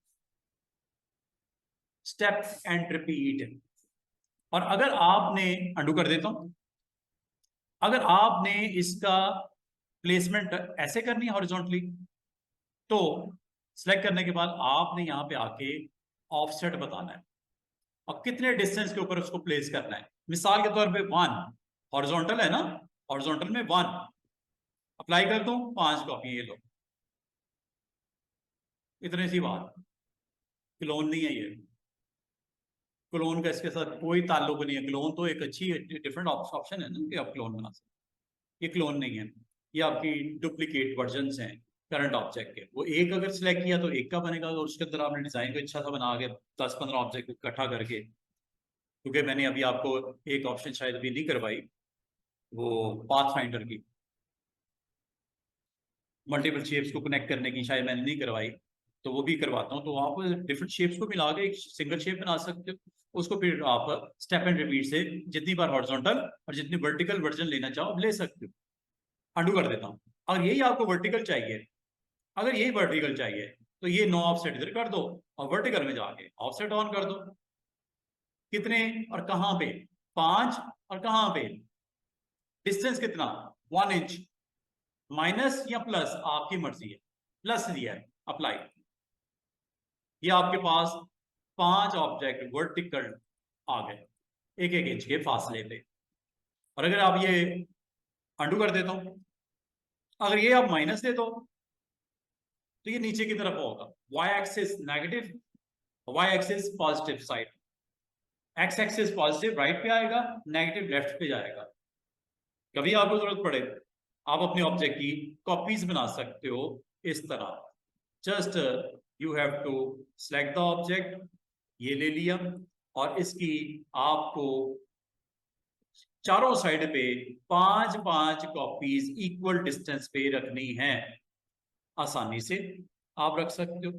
Step and repeat. और अगर आपने अंडू कर देता हूं, अगर आपने इसका प्लेसमेंट ऐसे करनी है हॉरिजॉन्टली, तो सिलेक्ट करने के बाद आपने यहां पे आके ऑफसेट बताना है और कितने डिस्टेंस के ऊपर उसको प्लेस करना है। मिसाल के तौर पे 1 हॉरिजॉन्टल है ना, हॉरिजॉन्टल में 1 अप्लाई कर दूं, 5 कॉपी, ये लो, इतनी सी बात। क्लोन नहीं है ये, क्लोन का इसके साथ कोई ताल्लुक नहीं है। क्लोन तो एक अच्छी डिफरेंट ऑप्शन है ना कि आप क्लोन बना सकते, ये क्लोन नहीं है, ये आपकी डुप्लीकेट वर्जन हैं करंट ऑब्जेक्ट के। वो एक अगर सिलेक्ट किया तो एक का बनेगा, और उसके अंदर आपने डिजाइन को अच्छा सा बना के 10-15 ऑब्जेक्ट इकट्ठा करके, क्योंकि मैंने अभी आपको एक ऑप्शन शायद अभी नहीं करवाई, वो पाथ फाइंडर की मल्टीपल शेप्स को कनेक्ट करने की शायद मैंने नहीं करवाई, तो वो भी करवाता हूँ। तो आप डिफरेंट शेप्स को मिला के एक सिंगल शेप बना सकते हो, उसको फिर आप स्टेप एंड रिपीट से जितनी बार हॉरिजॉन्टल और जितनी वर्टिकल वर्जन लेना चाहो ले सकते हो। अंडू कर देता हूँ। अगर यही आपको वर्टिकल चाहिए, अगर यही वर्टिकल चाहिए, तो ये 9 ऑफसेट इधर कर दो और वर्टिकल में जाके ऑफसेट ऑन कर दो। कितने और कहां पे? 5 और कहां पे? डिस्टेंस कितना? 1 इंच। माइनस या प्लस आपकी मर्जी है, प्लस दिया है, अप्लाई। ये आपके पास 5 ऑब्जेक्ट वर्टिकल आ गए, 1-1 इंच के फासले पे। और अगर आप ये अंडू कर देता हूं, अगर ये आप माइनस दे दो, तो ये नीचे की तरफ होगा, Y axis negative, Y axis positive side, X axis positive right पे आएगा, नेगेटिव लेफ्ट पे जाएगा। कभी आपको जरूरत पड़े, आप अपने ऑब्जेक्ट की कॉपीज बना सकते हो इस तरह। Just you have to select the object, ये ले लिया, और इसकी आपको चारों साइड पे 5-5 कॉपीज इक्वल डिस्टेंस पे रखनी है। आसानी से आप रख सकते हो,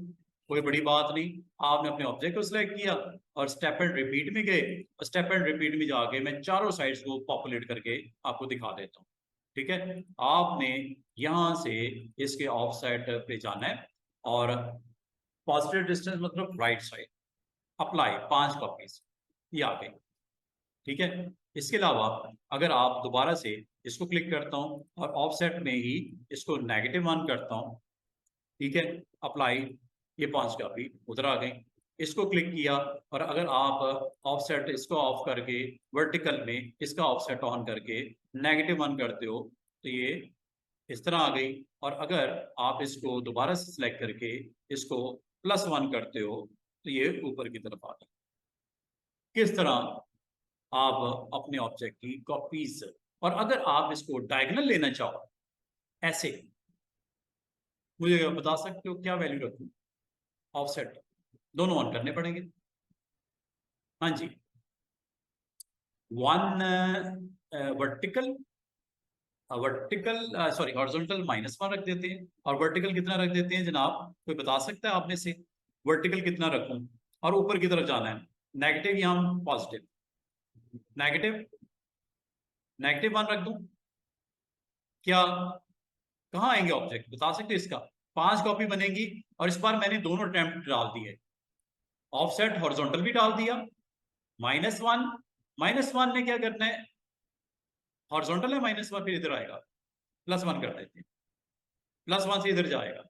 कोई बड़ी बात नहीं। आपने अपने ऑब्जेक्ट को सिलेक्ट किया और स्टेप एंड रिपीट में गए, और स्टेप एंड रिपीट में जाके मैं चारों साइड्स को पॉपुलेट करके आपको दिखा देता हूँ। ठीक है, आपने यहां से इसके ऑफ साइड पे जाना है, और पॉजिटिव डिस्टेंस मतलब राइट साइड, अप्लाई 5 कॉपीज, ये आ गई। ठीक है, इसके अलावा अगर आप दोबारा से इसको क्लिक करता हूँ और ऑफसेट में ही इसको -1 करता हूँ, ठीक है, अप्लाई, ये 5 कॉपी उधर आ गई। इसको क्लिक किया, और अगर आप ऑफसेट इसको ऑफ करके वर्टिकल में इसका ऑफसेट ऑन करके -1 करते हो, तो ये इस तरह आ गई। और अगर आप इसको दोबारा से सिलेक्ट करके इसको +1 करते हो, तो ये ऊपर की तरफ आ गई। किस तरह आप अपने ऑब्जेक्ट की कॉपीज, और अगर आप इसको डायगोनल लेना चाहो ऐसे, मुझे बता सकते हो क्या वैल्यू रखूं? ऑफसेट दोनों ऑन करने पड़ेंगे। हाँ जी, 1 वर्टिकल, वर्टिकल सॉरी हॉरिजॉन्टल -1 रख देते हैं, और वर्टिकल कितना रख देते हैं जनाब? कोई बता सकता है आप में से? वर्टिकल कितना रखूं? और ऊपर की तरफ जाना है, नेगेटिव या पॉजिटिव? नेगेटिव, -1 रख दूं क्या? कहाँ आएंगे ऑब्जेक्ट, बता सकते हैं इसका? 5 कॉपी बनेगी, और इस बार मैंने दोनों अटेम्प्ट डाल दिए, ऑफसेट हॉरिजॉन्टल भी डाल दिया, -1, -1 में क्या करना है? हॉरिजॉन्टल है -1, फिर इधर आएगा, +1 कर देते हैं, +1 से इधर जाएगा,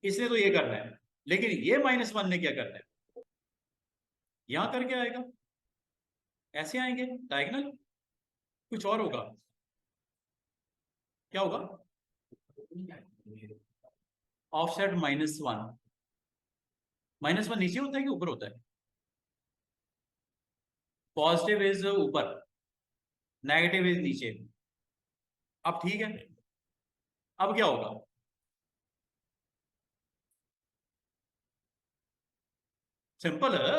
इसने तो ये करना है। लेकिन ये -1 ने क्या करना है? यहां करके आएगा, ऐसे आएंगे डायगोनल, कुछ और होगा, क्या होगा? ऑफसेट -1, -1 नीचे होता है कि ऊपर होता है? पॉजिटिव इज ऊपर, नेगेटिव इज नीचे। अब ठीक है, अब क्या होगा? सिंपल है,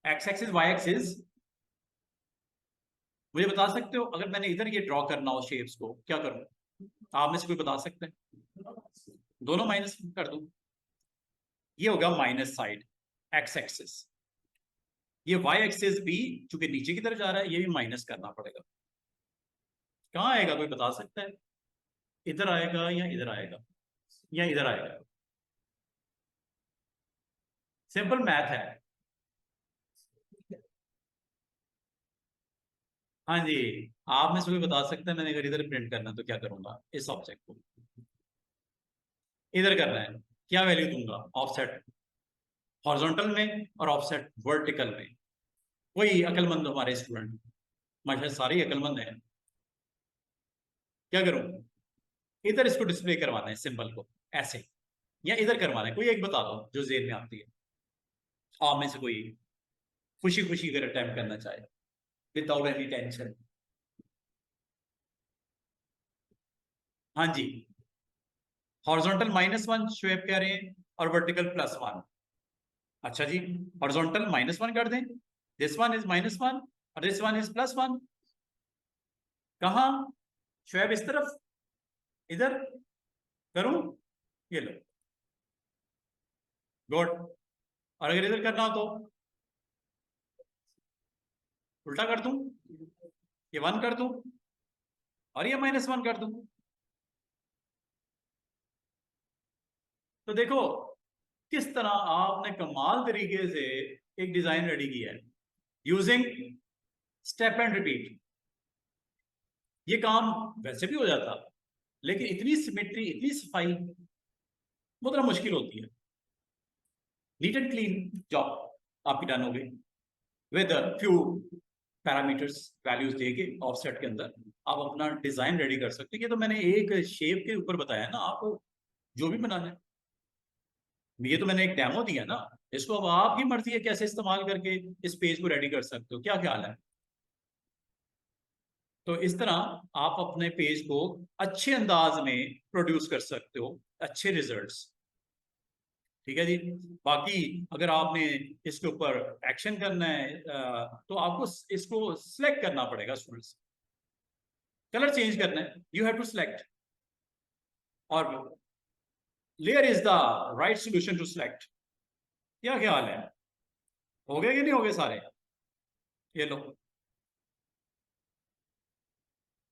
एक्स एक्सिस वाई एक्सिस। मुझे बता सकते हो अगर मैंने इधर ये ड्रॉ करना हो शेप्स को, क्या करूं? आप में से कोई बता सकते हैं? दोनों माइनस कर दूं, ये होगा माइनस साइड एक्स एक्सिस। ये वाई एक्सिस भी चूंकि नीचे की तरफ जा रहा है, ये भी माइनस करना पड़ेगा। कहाँ आएगा, कोई बता सकता है? इधर आएगा या इधर आएगा या इधर आएगा? सिंपल मैथ है। हाँ जी, आप में से कोई बता सकते हैं? मैंने अगर इधर प्रिंट करना तो क्या करूंगा? इस ऑब्जेक्ट को इधर करना है, क्या वैल्यू दूंगा? ऑफसेट हॉरिजॉन्टल में और ऑफसेट वर्टिकल में। वही अकलमंद हमारे स्टूडेंट, माशाल्लाह सारे ही अकलमंद हैं। क्या करूं? इधर इसको डिस्प्ले करवाना है सिंबल को ऐसे, या इधर करवाना है? कोई एक बता दो जो जेन में आती है, आप में से कोई खुशी खुशी अगर अटेम्प्ट करना चाहे विदाउट एनी टेंशन। हाँ जी, हॉरिजॉन्टल -1 शोएब कह रहे हैं और वर्टिकल +1। अच्छा जी, हॉरिजॉन्टल -1 कर दें, दिस वन इज -1 और दिस वन इज +1। कहा शोएब? इस तरफ, इधर करूं? ये लो, गुड। और अगर इधर करना हो तो उल्टा कर दूं, ये 1 कर दूं और ये -1 कर दूं। तो देखो किस तरह आपने कमाल तरीके से एक डिजाइन रेडी किया है यूजिंग स्टेप एंड रिपीट। ये काम वैसे भी हो जाता, लेकिन इतनी सिमेट्री, इतनी सफाई बहुत ज़्यादा मुश्किल होती है। नीट एंड क्लीन जॉब आपकी डन हो गई विद फ्यू पैरामीटर्स, वैल्यूज देके ऑफसेट के अंदर आप अपना डिजाइन रेडी कर सकते हैं। ये तो मैंने एक शेप के ऊपर बताया ना, आपको जो भी बनाना है। ये तो मैंने एक डेमो दिया ना, इसको अब आपकी मर्जी है कैसे इस्तेमाल करके इस पेज को रेडी कर सकते हो। क्या ख्याल है? तो इस तरह आप अपने पेज को अच्छे अंदाज में प्रोड्यूस कर सकते हो, अच्छे रिजल्ट्स। ठीक है जी। बाकी अगर आपने इसके ऊपर एक्शन करना है तो आपको इसको सिलेक्ट करना पड़ेगा स्टूडेंट्स। कलर चेंज करना है, यू हैव टू सिलेक्ट। और layer is the right solution to select. क्या ख्याल है? हो गए कि नहीं हो गए सारे? ये लो,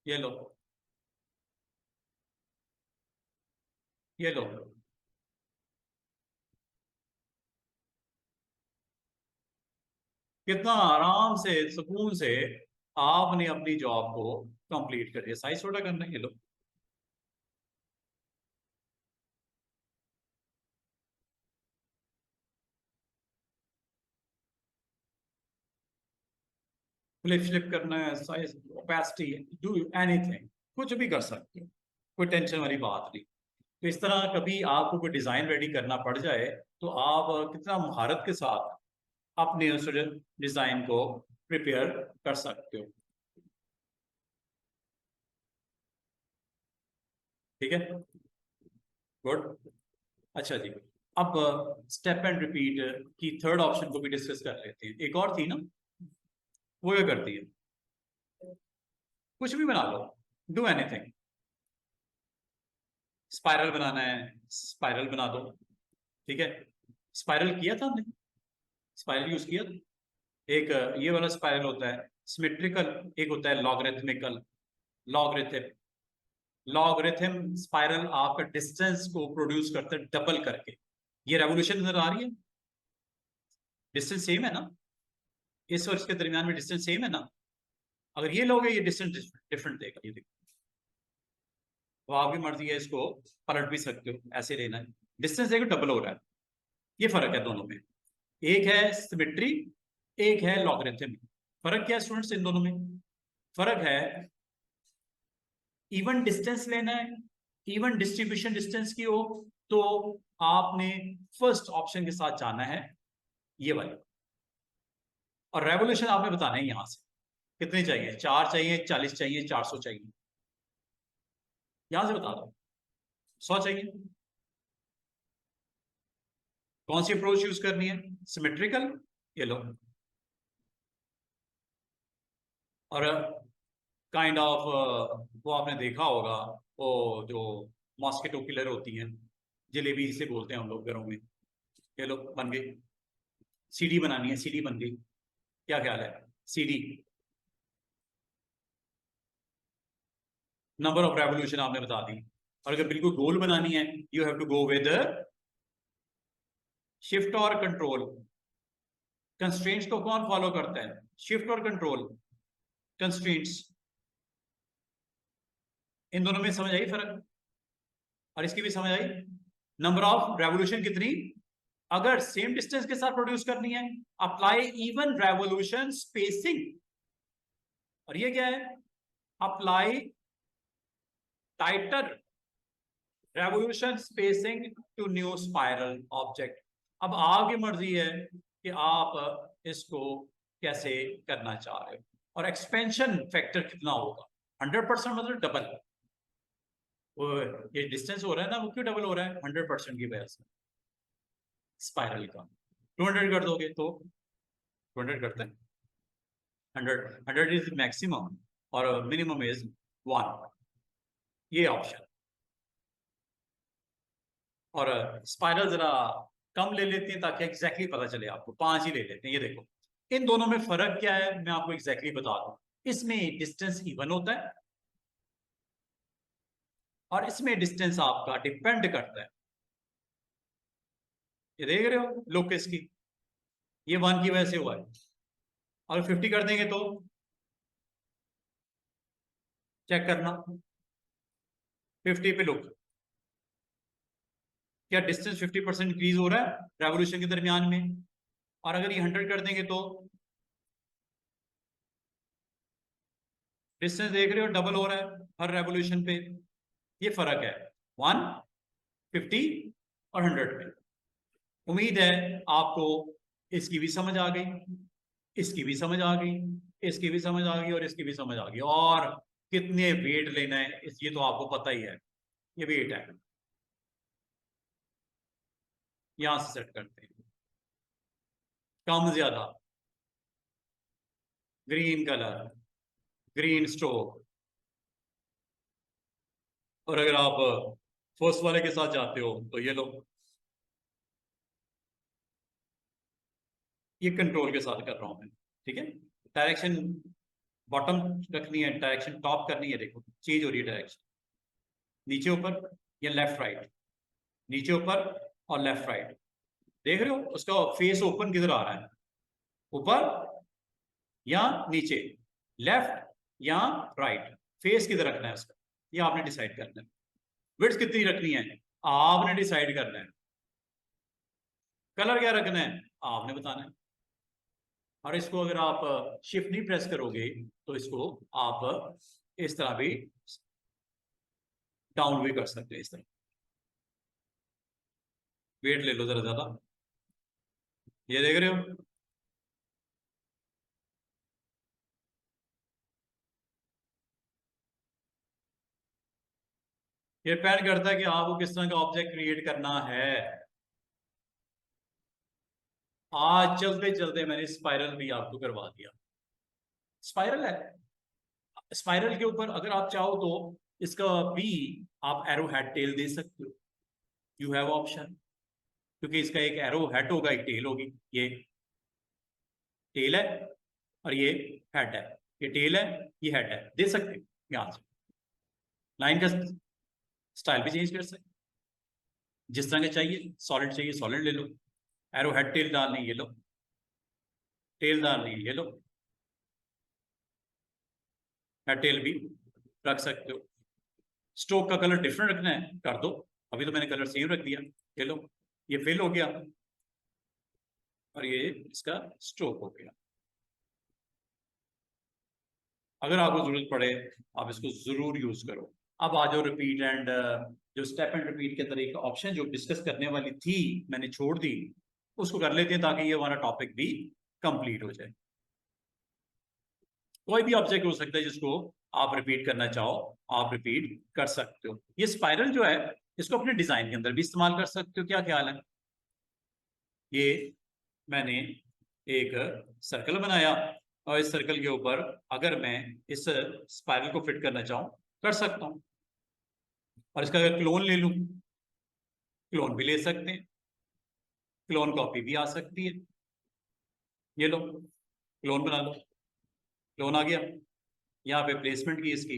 ये लो, ये लो। कितना आराम से, सुकून से आपने अपनी जॉब को कंप्लीट कर दिया। साइज छोटा करना है, ये लो। फ्लिप फ्लिप करना है, साइज, ओपेसिटी, डू एनीथिंग, कुछ भी कर सकते हो, कोई टेंशन वाली बात नहीं। तो इस तरह कभी आपको कोई डिजाइन रेडी करना पड़ जाए तो आप कितना महारत के साथ अपने उस डिजाइन को प्रिपेयर कर सकते हो। ठीक है, गुड। अच्छा जी, अब स्टेप एंड रिपीट की थर्ड ऑप्शन को भी डिस्कस कर लेते हैं। एक और थी ना, वो ये करती है, कुछ भी बना लो, डू एनीथिंग। स्पाइरल बनाना है, स्पाइरल बना दो। ठीक है, स्पाइरल किया था हमने, स्पाइरल यूज किया था। एक ये वाला स्पाइरल होता है सिमेट्रिकल, एक होता है लॉगरिथमिकल। लॉगरिथम, लॉगरिथम स्पाइरल आपका डिस्टेंस को प्रोड्यूस करता है डबल करके। ये रेवोल्यूशन नजर आ रही है, डिस्टेंस सेम है ना, इस और इसके दरमियान में डिस्टेंस सेम है ना। अगर ये लोगे ये डिस्टेंस डिफरेंट देगा। ये देखो, तो आपकी मर्जी है, इसको पलट भी सकते हो, ऐसे लेना है। डिस्टेंस देखो डबल हो रहा है, ये फर्क है दोनों में। एक है सिमेट्री, एक है लॉगरिथम। फर्क क्या है स्टूडेंट्स इन दोनों में? फर्क है इवन डिस्टेंस लेना है, इवन डिस्ट्रीब्यूशन डिस्टेंस की हो तो आपने फर्स्ट ऑप्शन के साथ जाना है, ये वाली। और रेवोल्यूशन आपने बताना है यहां से कितने चाहिए, 4 चाहिए, 40 चाहिए, 400 चाहिए, यहां से बता दो। 100 चाहिए, कौन सी अप्रोच यूज करनी है? सिमेट्रिकल, ये लो, और काइंड ऑफ वो आपने देखा होगा, वो जो मॉस्किटो किलर होती हैं, जलेबी से बोलते हैं हम लोग घरों में, ये लो बन गई। सीडी बनानी है, सीडी बन गई, क्या ख्याल है? सीडी, नंबर ऑफ रेवोल्यूशन आपने बता दी। और अगर बिल्कुल गोल बनानी है, you have to go with shift और कंट्रोल। कंस्ट्रेंट्स को कौन फॉलो करता है? शिफ्ट और कंट्रोल, कंस्ट्रेंट्स। इन दोनों में समझ आई फर्क? और इसकी भी समझ आई? नंबर ऑफ रेवोल्यूशन कितनी, अगर सेम डिस्टेंस के साथ प्रोड्यूस करनी है, अप्लाई इवन रेवोल्यूशन स्पेसिंग। और ये क्या है? Apply tighter revolution spacing to new spiral object. अब आपकी मर्जी है कि आप इसको कैसे करना चाह रहे हो। और एक्सपेंशन फैक्टर कितना होगा? 100% मतलब डबल। वो ये डिस्टेंस हो रहा है ना, वो क्यों डबल हो रहा है? 100% की वजह से स्पाइरल का। 200 कर दोगे तो 200 करते हैं, 100 इज मैक्सिमम और मिनिमम इज 1, ये ऑप्शन। और स्पाइरल जरा कम ले लेते हैं ताकि एग्जैक्टली पता चले आपको, 5 ही ले लेते हैं। ये देखो, इन दोनों में फर्क क्या है मैं आपको एग्जैक्टली बता दूं। इसमें डिस्टेंस इवन होता है और इसमें डिस्टेंस आपका डिपेंड करता है। ये देख रहे हो लोकस की, ये 1 की वजह से हुआ है। और 50 कर देंगे तो चेक करना, 50 पे लुक, क्या डिस्टेंस 50% इंक्रीज हो रहा है रेवोल्यूशन के दरमियान में? और अगर ये 100 कर देंगे तो डिस्टेंस देख रहे हो डबल हो रहा है हर रेवोल्यूशन पे। ये फर्क है 1, 50 और 100 पे। उम्मीद है आपको इसकी भी समझ आ गई, इसकी भी समझ आ गई, इसकी भी समझ आ गई और इसकी भी समझ आ गई। और कितने वेट लेना है ये तो आपको पता ही है। ये वेट है, यहां से सेट करते हैं, कम ज्यादा, ग्रीन कलर, ग्रीन स्ट्रोक। और अगर आप फर्स्ट वाले के साथ जाते हो तो ये लो, ये कंट्रोल के साथ कर रहा हूं मैं, ठीक है। डायरेक्शन बॉटम रखनी है, डायरेक्शन टॉप करनी है, देखो चेंज हो रही है डायरेक्शन, नीचे ऊपर या लेफ्ट राइट, नीचे ऊपर और लेफ्ट राइट। देख रहे हो उसका फेस ओपन किधर आ रहा है, ऊपर या नीचे, लेफ्ट या राइट, फेस किधर रखना है उसका, ये आपने डिसाइड करना है। विड्थ कितनी रखनी है आपने डिसाइड करना है। कलर क्या रखना है आपने बताना है। और इसको अगर आप शिफ्ट नहीं प्रेस करोगे तो इसको आप इस तरह भी डाउन भी कर सकते हैं, इस तरह। वेट ले लो जरा ज्यादा, ये देख रहे हो। ये डिपेंड करता है कि आपको किस तरह का ऑब्जेक्ट क्रिएट करना है। आज चलते चलते मैंने स्पाइरल भी आपको करवा दिया। स्पाइरल है, स्पाइरल के ऊपर अगर आप चाहो तो इसका भी आप एरो हेड टेल दे सकते हो, यू हैव ऑप्शन। क्योंकि इसका एक एरो हेड होगा, एक टेल होगी। ये टेल है और ये हेड है, ये टेल है ये हेड है, दे सकते हो यहां से। लाइन का स्टाइल भी चेंज कर सकते, जिस तरह का चाहिए, सॉलिड चाहिए सॉलिड ले लो, एरो हेड टेल डालनी है ये लो, टेल डालनी है ये लो, हेड टेल भी रख सकते हो। स्ट्रोक का कलर डिफरेंट रखना है कर दो, अभी तो मैंने कलर सेम रख दिया, ये लो, ये फिल हो गया और ये इसका स्ट्रोक हो गया। अगर आपको जरूरत पड़े आप इसको जरूर यूज करो। अब आ जाओ रिपीट एंड, जो स्टेप एंड रिपीट के अंदर एक ऑप्शन जो डिस्कस करने वाली थी मैंने छोड़ दी, उसको कर लेते हैं ताकि ये हमारा टॉपिक भी कंप्लीट हो जाए। कोई भी ऑब्जेक्ट हो सकता है जिसको आप रिपीट करना चाहो, आप रिपीट कर सकते हो। ये स्पाइरल जो है इसको अपने डिजाइन के अंदर भी इस्तेमाल कर सकते हो, क्या ख्याल है? ये मैंने एक सर्कल बनाया और इस सर्कल के ऊपर अगर मैं इस स्पाइरल को फिट करना चाहूं कर सकता हूं, और इसका अगर क्लोन ले लूं, क्लोन भी ले सकते हैं, क्लोन कॉपी भी आ सकती है। ये लो क्लोन बना लो, क्लोन आ गया। यहाँ पे प्लेसमेंट की इसकी,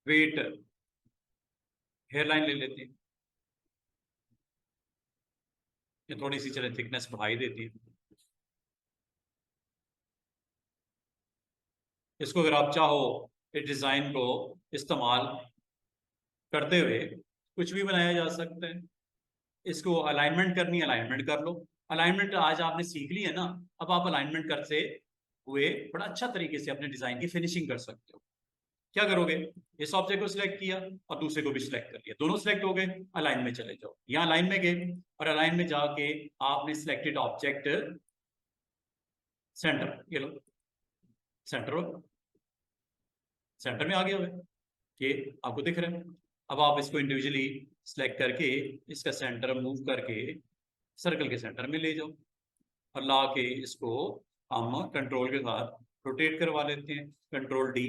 वेट हेयर लाइन ले लेते हैं, ये थोड़ी सी चले थिकनेस बढ़ाई देती है। इसको अगर आप चाहो इस डिजाइन को इस्तेमाल करते हुए कुछ भी बनाया जा सकता है। इसको अलाइनमेंट करनी है, अलाइनमेंट कर लो। अलाइनमेंट आज आपने सीख ली है ना, अब आप अलाइनमेंट करते हुए बड़ा अच्छा तरीके से अपने डिजाइन की फिनिशिंग कर सकते हो। क्या करोगे, इस ऑब्जेक्ट को सिलेक्ट किया और दूसरे को भी सिलेक्ट कर लिया, दोनों सिलेक्ट हो गए, अलाइन में चले जाओ। यहाँ अलाइन में गए और अलाइन में जाके आपने सिलेक्टेड ऑब्जेक्ट सेंटर, ये लो सेंटर, सेंटर में आ गया हुआ है, ये आपको दिख रहा है। अब आप इसको इंडिविजुअली सिलेक्ट करके इसका सेंटर मूव करके सर्कल के सेंटर में ले जाओ और ला के इसको हम कंट्रोल के साथ रोटेट करवा लेते हैं, कंट्रोल डी।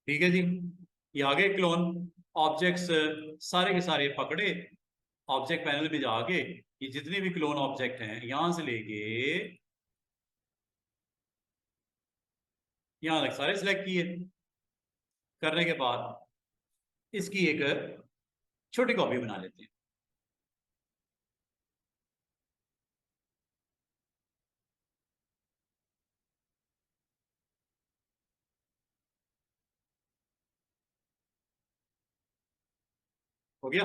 ठीक है जी, ये आगे क्लोन ऑब्जेक्ट्स सारे के सारे पकड़े, ऑब्जेक्ट पैनल में जाके ये जितने भी क्लोन ऑब्जेक्ट हैं यहां से लेके यहां तक सारे सिलेक्ट किए। करने के बाद इसकी एक छोटी कॉपी बना लेते हैं। हो गया,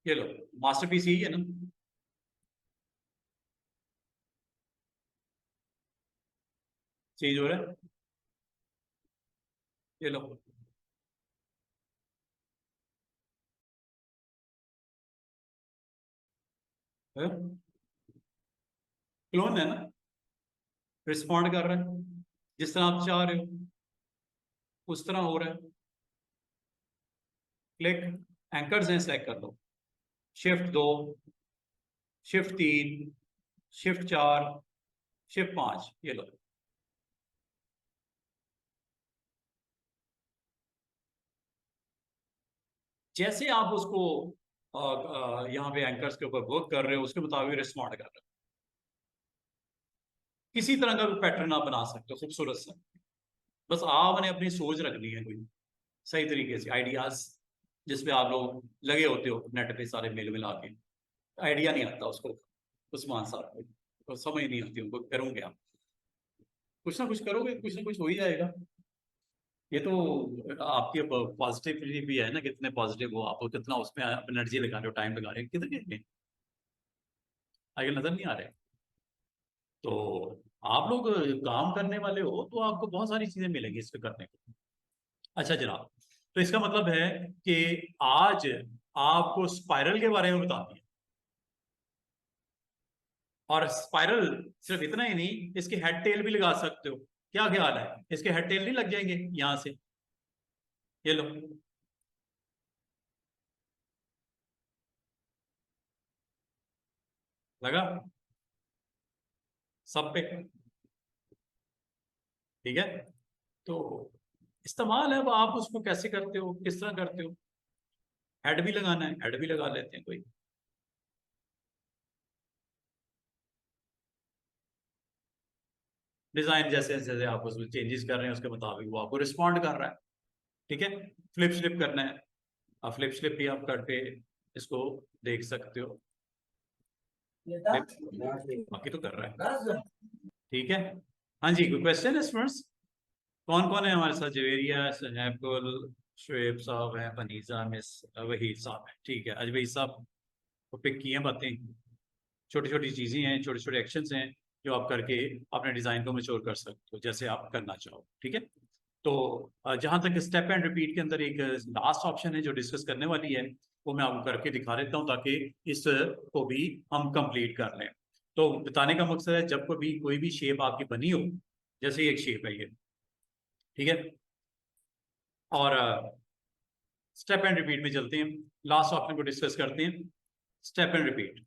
ये लो मास्टरपीस यही है ना। चेंज हो रहा है, ये लो क्लोन है ना, रिस्पॉन्ड कर रहा है जिस तरह आप चाह रहे हो उस तरह हो रहा है। क्लिक, एंकर्स हैं सेलेक्ट कर लो, शिफ्ट 2, शिफ्ट 3, शिफ्ट 4, शिफ्ट 5, ये लो। जैसे आप उसको यहाँ पे एंकर्स के ऊपर वर्क कर रहे हो उसके मुताबिक रिस्पॉन्ड कर रहे हो। किसी तरह का भी पैटर्न आप बना सकते हो खूबसूरत सा, बस आपने अपनी सोच रखनी है कोई सही तरीके से, आइडियाज जिसपे आप लोग लगे होते हो नेट पे सारे मिल मिला के, आइडिया नहीं आता उसको, उस्मान साहब को तो समझ नहीं आती उनको, करूँ क्या, कुछ ना कुछ करोगे कुछ ना कुछ हो ही जाएगा। ये तो आपकी पॉजिटिविटी भी है ना, कितने पॉजिटिव हो आप, कितना उसमें एनर्जी लगा रहे हो, टाइम लगा रहे हो, कितने आगे नजर नहीं आ रहे। तो आप लोग काम करने वाले हो तो आपको बहुत सारी चीजें मिलेंगी इस पे करने को। अच्छा जनाब, तो इसका मतलब है कि आज आपको स्पाइरल के बारे में बता दिया, और स्पाइरल सिर्फ इतना ही नहीं, इसके हेड टेल भी लगा सकते हो। क्या ख्याल है, इसके हेड टेल नहीं लग जाएंगे यहां से, ये लो लगा सब पे, ठीक है। तो इस्तेमाल है, अब आप उसको कैसे करते हो, किस तरह करते हो। हेड भी लगाना है, हेड भी लगा लेते हैं कोई। डिजाइन जैसे जैसे आप उसमें चेंजेस कर रहे हैं उसके मुताबिक वो आपको रिस्पॉन्ड कर रहा है, ठीक है। फ्लिप स्लिप करना है, आप फ्लिप स्लिप भी आप करके इसको देख सकते हो। बाकी तो कर रहा है, ठीक है। हाँ जी, कोई क्वेश्चन है स्टूडेंट्स? कौन कौन है हमारे साथ? जवेरिया, सैफुल, शुएब साहब हैं, फनीजा, मिस वहीद साहब हैं, ठीक है। अजय साहब को पिक की हैं बातें, छोटी छोटी चीजें हैं, छोटे छोटे एक्शंस हैं जो आप करके अपने डिजाइन को मैच्योर कर सकते हो जैसे आप करना चाहो, ठीक है। तो जहां तक स्टेप एंड रिपीट के अंदर एक लास्ट ऑप्शन है जो डिस्कस करने वाली है, वो मैं आपको करके दिखा देता हूँ ताकि इस को भी हम कंप्लीट कर लें। तो बताने का मकसद है, जब कभी कोई भी शेप आपकी बनी हो, जैसे एक शेप है ये, ठीक है, और स्टेप एंड रिपीट में चलते हैं, लास्ट ऑप्शन को डिस्कस करते हैं, स्टेप एंड रिपीट।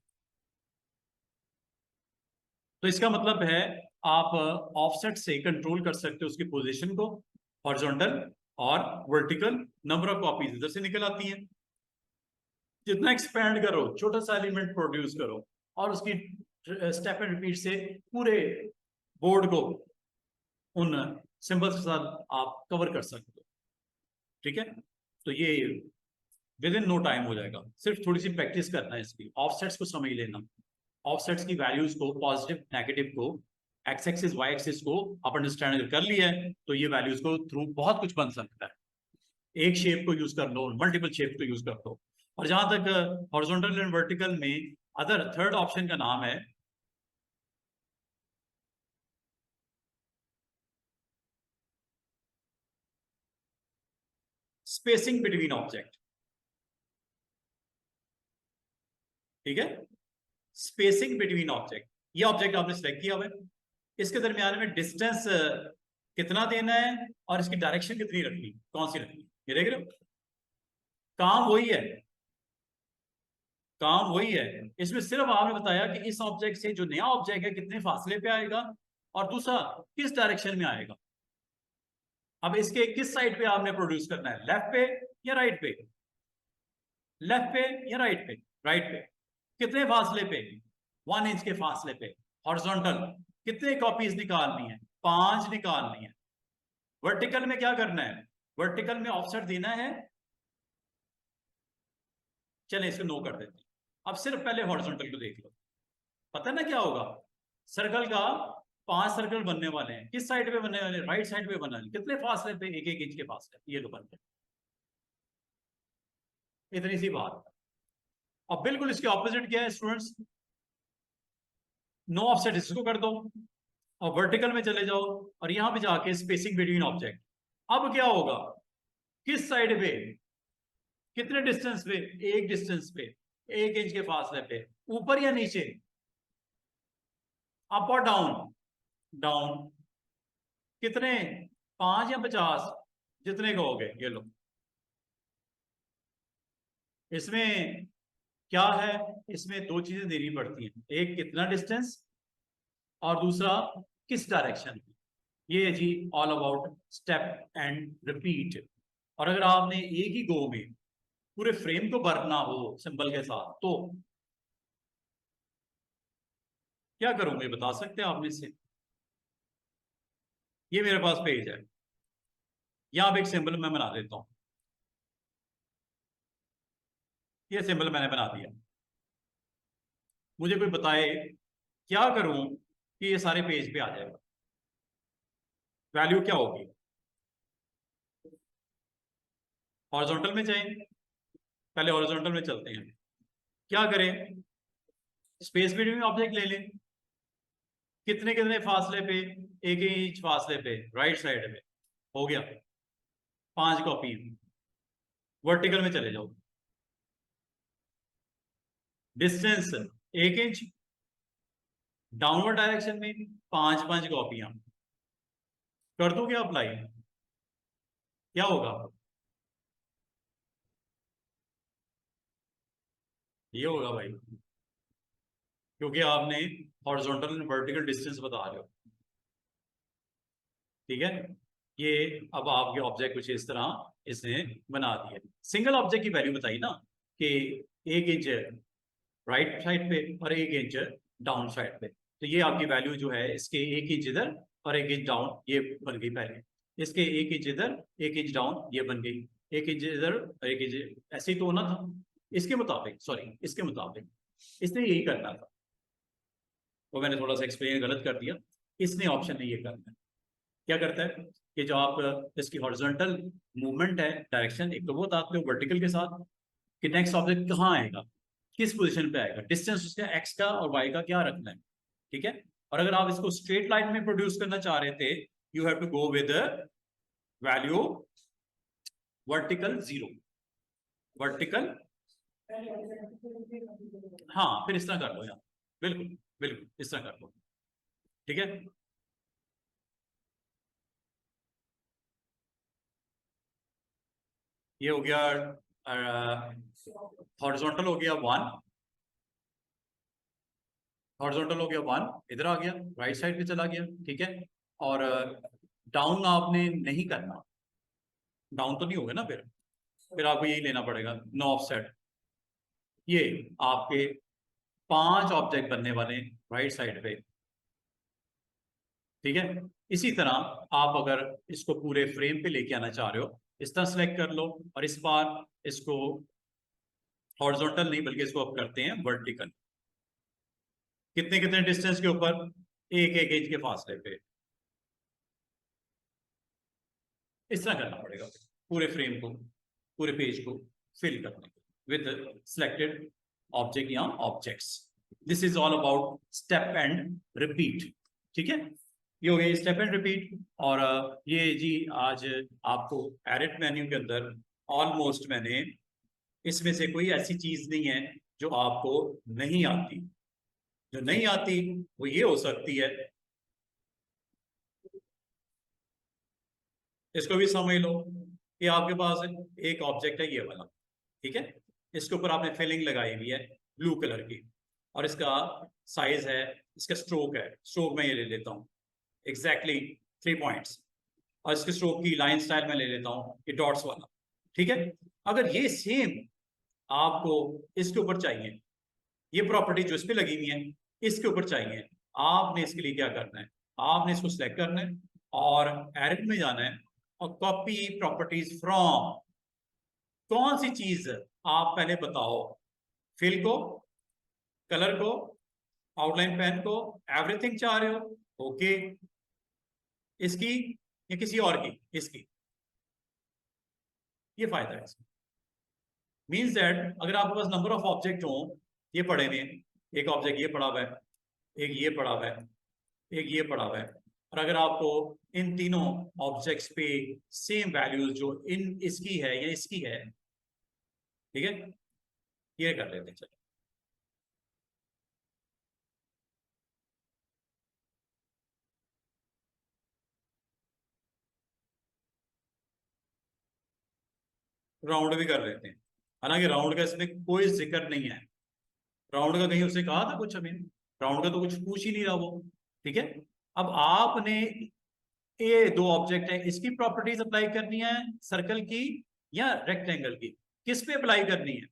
तो इसका मतलब है आप ऑफसेट से कंट्रोल कर सकते हो उसकी पोजीशन को, हॉरिजॉन्टल और वर्टिकल, नंबर ऑफ कॉपीज इधर से निकल आती हैं। जितना एक्सपैंड करो, छोटा सा एलिमेंट प्रोड्यूस करो और उसकी स्टेप एंड रिपीट से पूरे बोर्ड को उन सिंबल्स के साथ आप कवर कर सकते हो, ठीक है। तो ये विद इन नो टाइम हो जाएगा, सिर्फ थोड़ी सी प्रैक्टिस करना है इसकी, ऑफसेट्स को समझ लेना, ऑफसेट्स की वैल्यूज को, पॉजिटिव नेगेटिव को, एक्स एक्सिस वाई एक्सिस को आप अंडरस्टैंड कर लिया है तो ये वैल्यूज को थ्रू बहुत कुछ बन सकता है। एक शेप को यूज कर लो, मल्टीपल शेप को यूज कर लो। और जहां तक हॉरिजॉन्टल एंड वर्टिकल में अदर थर्ड ऑप्शन का नाम है स्पेसिंग बिटवीन ऑब्जेक्ट, ठीक है, स्पेसिंग बिटवीन ऑब्जेक्ट। ये ऑब्जेक्ट आपने सिलेक्ट किया हुआ है, इसके दरमियान में डिस्टेंस कितना देना है और इसकी डायरेक्शन कितनी रखनी, कौन सी रखनी, ये देख रहे हो, काम वही है, काम वही है। इसमें सिर्फ आपने बताया कि इस ऑब्जेक्ट से जो नया ऑब्जेक्ट है कितने फासले पे आएगा और दूसरा किस डायरेक्शन में आएगा। अब इसके किस साइड पे आपने प्रोड्यूस करना है, लेफ्ट पे या राइट पे, लेफ्ट पे या राइट पे, राइट पे। कितने फासले पे, 1 इंच के फासले पे। हॉरिजॉन्टल कितने कॉपीज निकालनी है, 5 निकालनी है। वर्टिकल में क्या करना है, वर्टिकल में ऑफसेट देना है, चले इसको नो कर देते हैं। अब सिर्फ पहले हॉरिजॉन्टल को देख लो, पता है ना क्या होगा, सर्कल का 5 सर्कल बनने वाले हैं, किस साइड पे बनने वाले, राइट साइड पे बनने वाले, कितने फासले पे, 1-1 इंच के फासले, ये लो बन गए, इतनी सी बात। अब बिल्कुल इसके ऑपोजिट क्या है स्टूडेंट्स, नो ऑफसेट इसको कर दो और वर्टिकल में चले जाओ और यहां पे जाके स्पेसिंग बिटवीन ऑब्जेक्ट। अब क्या होगा, किस साइड पे, कितने डिस्टेंस पे, एक डिस्टेंस पे, 1 इंच के फासले पे, ऊपर या नीचे, अप और डाउन, डाउन, कितने, 5 या 50, जितने कहोगे, ये लो। इसमें क्या है, इसमें 2 चीजें देनी पड़ती हैं, एक कितना डिस्टेंस और दूसरा किस डायरेक्शन में। ये है जी all about step and repeat. और अगर आपने एक ही गो में पूरे फ्रेम को भरना हो सिंबल के साथ तो क्या करूंगे, बता सकते हैं आप में से। ये मेरे पास पेज है, यहां पे एक सिंबल मैं बना देता हूं, ये सिंबल मैंने बना दिया। मुझे कोई बताए क्या करूं कि ये सारे पेज पे आ जाएगा, वैल्यू क्या होगी। हॉरिजॉन्टल में जाएं, पहले हॉरिजॉन्टल में चलते हैं, क्या करें, स्पेस बिटवीन ऑब्जेक्ट ले लें, कितने कितने फासले पे, 1 इंच फासले पे राइट साइड में, हो गया 5 कॉपी। वर्टिकल में चले जाओ, डिस्टेंस 1 इंच, डाउनवर्ड डायरेक्शन में 5-5 कॉपियां, कर दो क्या अप्लाई, क्या होगा, ये होगा भाई, क्योंकि आपने हॉरिजॉन्टल एंड वर्टिकल डिस्टेंस बता रहे हो, ठीक है। ये अब आपके ऑब्जेक्ट कुछ इस तरह इसने बना दिए। सिंगल ऑब्जेक्ट की वैल्यू बताई ना कि 1 इंच राइट साइड पे और 1 इंच डाउन साइड पे, तो ये आपकी वैल्यू जो है इसके 1 इंच इधर और 1 इंच डाउन, ये बन गई पहले। इसके 1 इंच इधर, 1 इंच डाउन, ये बन गई। 1 इंच इधर, 1 इंच, ऐसे ही तो होना था इसके मुताबिक, सॉरी इसके मुताबिक, इसने यही करना था, वो मैंने थोड़ा सा एक्सप्लेन गलत कर दिया। इसने ऑप्शन ने ये करना है, क्या करता है कि जो आप इसकी हॉरिजॉन्टल मूवमेंट है, डायरेक्शन, एक तो वो बताते हो वर्टिकल के साथ कि नेक्स्ट ऑब्जेक्ट कहाँ आएगा, किस पोजीशन पे आएगा, डिस्टेंस उसका एक्स का और वाई का क्या रखना है, ठीक है। और अगर आप इसको स्ट्रेट लाइन में प्रोड्यूस करना चाह रहे थे, you have to go with value vertical 0, vertical, हाँ फिर इस तरह कर लो यार, बिल्कुल बिल्कुल इस तरह कर लो, ठीक है। ये हो गया हॉरिजॉन्टल हो गया 1, हॉरिजॉन्टल हो गया 1, इधर आ गया, राइट साइड पे चला गया, ठीक है। और डाउन आपने नहीं करना, डाउन तो नहीं होगा ना, फिर आपको यही लेना पड़ेगा, नो ऑफसेट। ये आपके 5 ऑब्जेक्ट बनने वाले राइट साइड पे, ठीक है। इसी तरह आप अगर इसको पूरे फ्रेम पे लेके आना चाह रहे हो, इस तरह सेलेक्ट कर लो, और इस बार इसको हॉरिजॉन्टल नहीं बल्कि इसको अब करते हैं वर्टिकल। कितने कितने डिस्टेंस के ऊपर, 1-1 इंच के फासले पे, इस तरह करना पड़ेगा पूरे फ्रेम को, पूरे पेज को फिल करने विद सिलेक्टेड ऑब्जेक्ट या objects. This is all about step and repeat, ठीक है। ये हो गया स्टेप एंड रिपीट। और ये जी आज आपको एडिट मेन्यू के अंदर ऑलमोस्ट मैंने इसमें से कोई ऐसी चीज नहीं है जो आपको नहीं आती। जो नहीं आती वो ये हो सकती है, इसको भी समझ लो, ये आपके पास एक ऑब्जेक्ट है ये वाला, ठीक है। इसके ऊपर आपने फिलिंग लगाई हुई है ब्लू कलर की, और इसका साइज है, इसका स्ट्रोक है, स्ट्रोक मैं ये ले लेता हूँ एग्जैक्टली 3 पॉइंट्स, और इसके स्ट्रोक की लाइन स्टाइल में ले लेता हूँ ये डॉट्स वाला, ठीक है। अगर ये सेम आपको इसके ऊपर चाहिए, ये प्रॉपर्टी जो इस पे लगी हुई है इसके ऊपर चाहिए, आपने इसके लिए क्या करना है, आपने इसको सिलेक्ट करना है और एडिट में जाना है और कॉपी प्रॉपर्टीज फ्रॉम, कौन सी चीज आप पहले बताओ, फिल को, कलर को, आउटलाइन पेन को, एवरीथिंग चाह रहे हो, ओके। इसकी या किसी और की, इसकी, ये फायदा है इसका। मीन्स दैट अगर आपके पास नंबर ऑफ ऑब्जेक्ट हो, ये पड़े हुए, एक ऑब्जेक्ट ये पड़ा हुआ है, एक ये पड़ा हुआ है, एक ये पड़ा हुआ है, और अगर आपको इन तीनों ऑब्जेक्ट्स पे सेम वैल्यूज जो इन इसकी है या इसकी है, ठीक है, ये कर लेते हैं। चलो राउंड भी कर लेते हैं, हालांकि राउंड का इसमें कोई जिक्र नहीं है, राउंड का कहीं उसने कहा था कुछ, हमें राउंड का तो कुछ पूछ ही नहीं रहा वो, ठीक है। अब आपने ये 2 ऑब्जेक्ट है, इसकी प्रॉपर्टीज अप्लाई करनी है सर्कल की या रेक्टेंगल की, किस पे अप्लाई करनी है,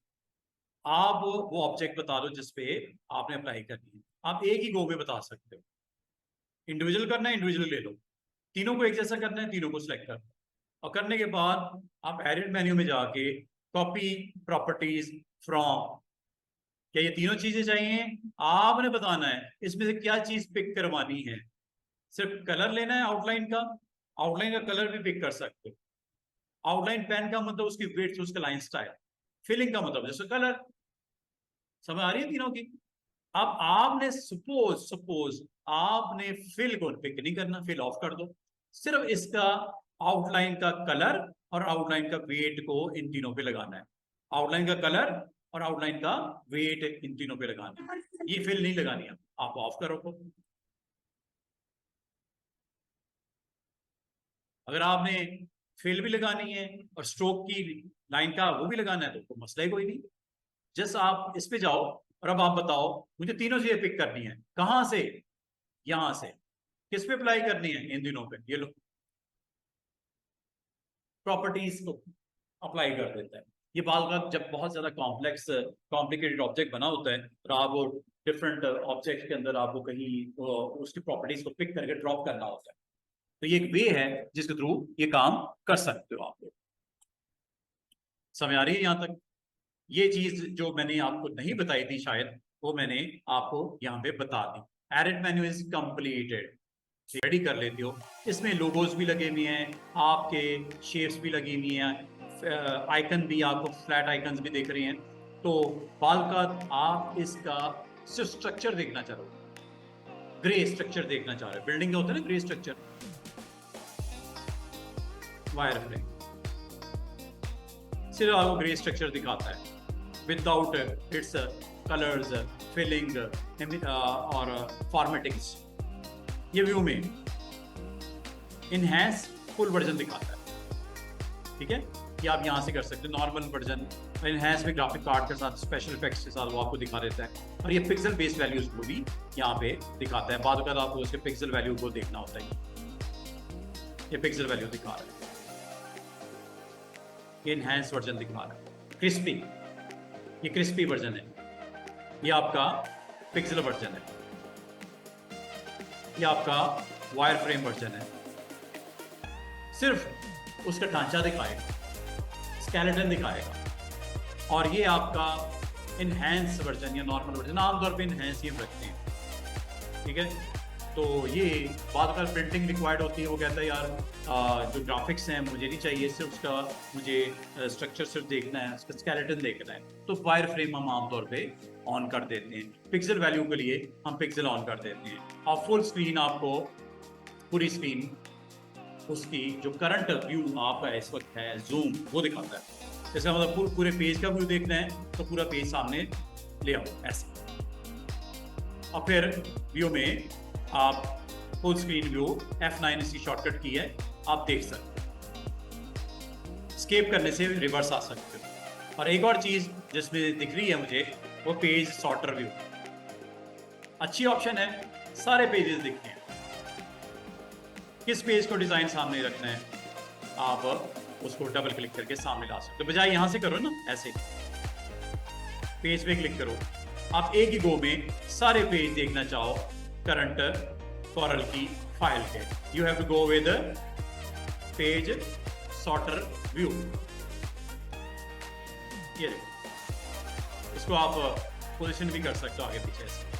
आप वो ऑब्जेक्ट बता दो जिसपे आपने अप्लाई करनी है। आप एक ही गो में बता सकते हो, इंडिविजुअल करना है इंडिविजुअल ले लो, तीनों को एक जैसा करना है तीनों को सिलेक्ट करना है, और करने के बाद आप एडिट मेन्यू में जाके कॉपी प्रॉपर्टीज फ्रॉम, क्या ये तीनों चीजें चाहिए, आपने बताना है इसमें से क्या चीज पिक करवानी है। सिर्फ कलर लेना है आउटलाइन का, आउटलाइन का कलर भी पिक कर सकते हो, आउटलाइन पेन का मतलब उसकी वेट, उसका लाइन स्टाइल, फिलिंग का मतलब जैसे कलर, समझ आ रही है तीनों की। अब आपने सपोज सपोज आपने फिल को पिक नहीं करना, फिल ऑफ कर दो, सिर्फ इसका आउटलाइन का कलर और आउटलाइन का वेट को इन तीनों पे लगाना है, आउटलाइन का कलर और आउटलाइन का वेट इन तीनों पे लगाना है, ये फिल नहीं लगानी है, आप ऑफ करो को। अगर आपने फिल भी लगानी है और स्ट्रोक की लाइन का वो भी लगाना है तो मसला ही कोई नहीं, जस्ट आप इस पे जाओ और अब आप बताओ मुझे तीनों चीजें पिक करनी है, कहां से, यहां से, किस पे अप्लाई करनी है, इन दिनों पे, ये लो प्रॉपर्टीज को अप्लाई कर देता है। ये बाल का जब बहुत ज्यादा कॉम्प्लेक्स कॉम्प्लिकेटेड ऑब्जेक्ट बना होता है और आप वो डिफरेंट ऑब्जेक्ट के अंदर आपको कहीं उसकी प्रॉपर्टीज को पिक करके ड्रॉप करना होता है, तो ये एक वे है जिसके थ्रू ये काम कर सकते हो आप लोग। समझ आ रही है यहां तक। ये चीज जो मैंने आपको नहीं बताई थी शायद, वो मैंने आपको यहाँ पे बता दी। Edit menu is completed, ready कर लेते हो, इसमें लोगोज भी लगे हुए हैं, आपके शेप्स भी लगी हुई हैं, आइकन भी आपको फ्लैट आइकन्स भी दिख रहे हैं। तो बाल का आप इसका सिर्फ स्ट्रक्चर देखना चाह रहे हो, ग्रे स्ट्रक्चर देखना चाह रहे हो, बिल्डिंग का होता है ना ग्रे स्ट्रक्चर, वायर फ्रेम सिर्फ आपको ग्रे स्ट्रक्चर दिखाता है विदाउट इट्स कलर्स, फिलिंग और फॉर्मेटिंग्स। ये व्यू में इनहैंस फुल वर्जन दिखाता है, ठीक है, कि आप यहाँ से कर सकते हैं नॉर्मल वर्जन। इनहैंस में ग्राफिक कार्ड के साथ, स्पेशल इफेक्ट्स के साथ वो आपको दिखा देता है। और ये पिक्सल बेस्ड वैल्यूज को भी यहाँ पे दिखाता है। बाद में आपको उसके पिक्सल वैल्यू को देखना होता है। ये पिक्सल वैल्यू दिखा रहा है, ये इनहैंस वर्जन दिखा रहा है। क्रिस्पी, ये क्रिस्पी वर्जन है। ये आपका पिक्सल वर्जन है। ये आपका वायर फ्रेम वर्जन है। सिर्फ उसका ढांचा दिखाएगा, स्केलेटन दिखाएगा। और ये आपका इनहैंस वर्जन या नॉर्मल वर्जन, आमतौर पे इनहैंस ही हम रखते हैं, ठीक है। तो ये बाद में प्रिंटिंग रिक्वायर्ड होती है, वो कहता है यार जो ग्राफिक्स हैं मुझे नहीं चाहिए, सिर्फ उसका मुझे स्ट्रक्चर सिर्फ देखना है, उसका स्केलेटन देखना है, तो वायर फ्रेम हम आमतौर पे ऑन कर देते हैं। पिक्सल वैल्यू के लिए हम पिक्सल ऑन कर देते हैं। और फुल स्क्रीन आपको पूरी स्क्रीन उसकी जो करंट व्यू आपका इस वक्त है जूम वो दिखाता है। इसका मतलब पूरे पेज का व्यू देखना है तो पूरा पेज सामने ले आओ ऐसे। और फिर व्यू में आप फुल स्क्रीन व्यू F9 इसकी शॉर्टकट की है, आप देख सकते हो। स्केप करने से रिवर्स आ सकते हो। और एक और चीज जिसमें दिख रही है मुझे, वो पेज सॉर्टर व्यू। अच्छी ऑप्शन है, सारे पेजेस दिखते हैं। किस पेज को डिजाइन सामने रखना है, आप उसको डबल क्लिक करके सामने ला सकते हो। बजाय यहां से करो ना, ऐसे पेज पे क्लिक करो। आप एक ही गो में सारे पेज देखना चाहो करंट कॉरल की फाइल के, you have to go with page sorter view. ये इसको आप पोजीशन भी कर सकते हो आगे पीछे से।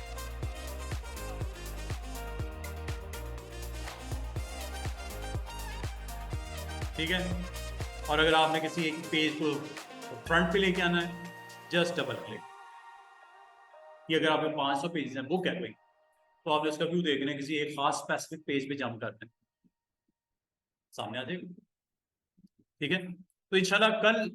ठीक है। और अगर आपने किसी एक पेज को फ्रंट पे लेके आना है, जस्ट डबल क्लिक। ये अगर आपके 500 पेज हैं बुक है कोई, तो आपने उसका व्यू देखना है, किसी एक खास स्पेसिफिक पेज पे जंप करते हैं, सामने आ जाएगा। ठीक है। तो इंशाल्लाह कल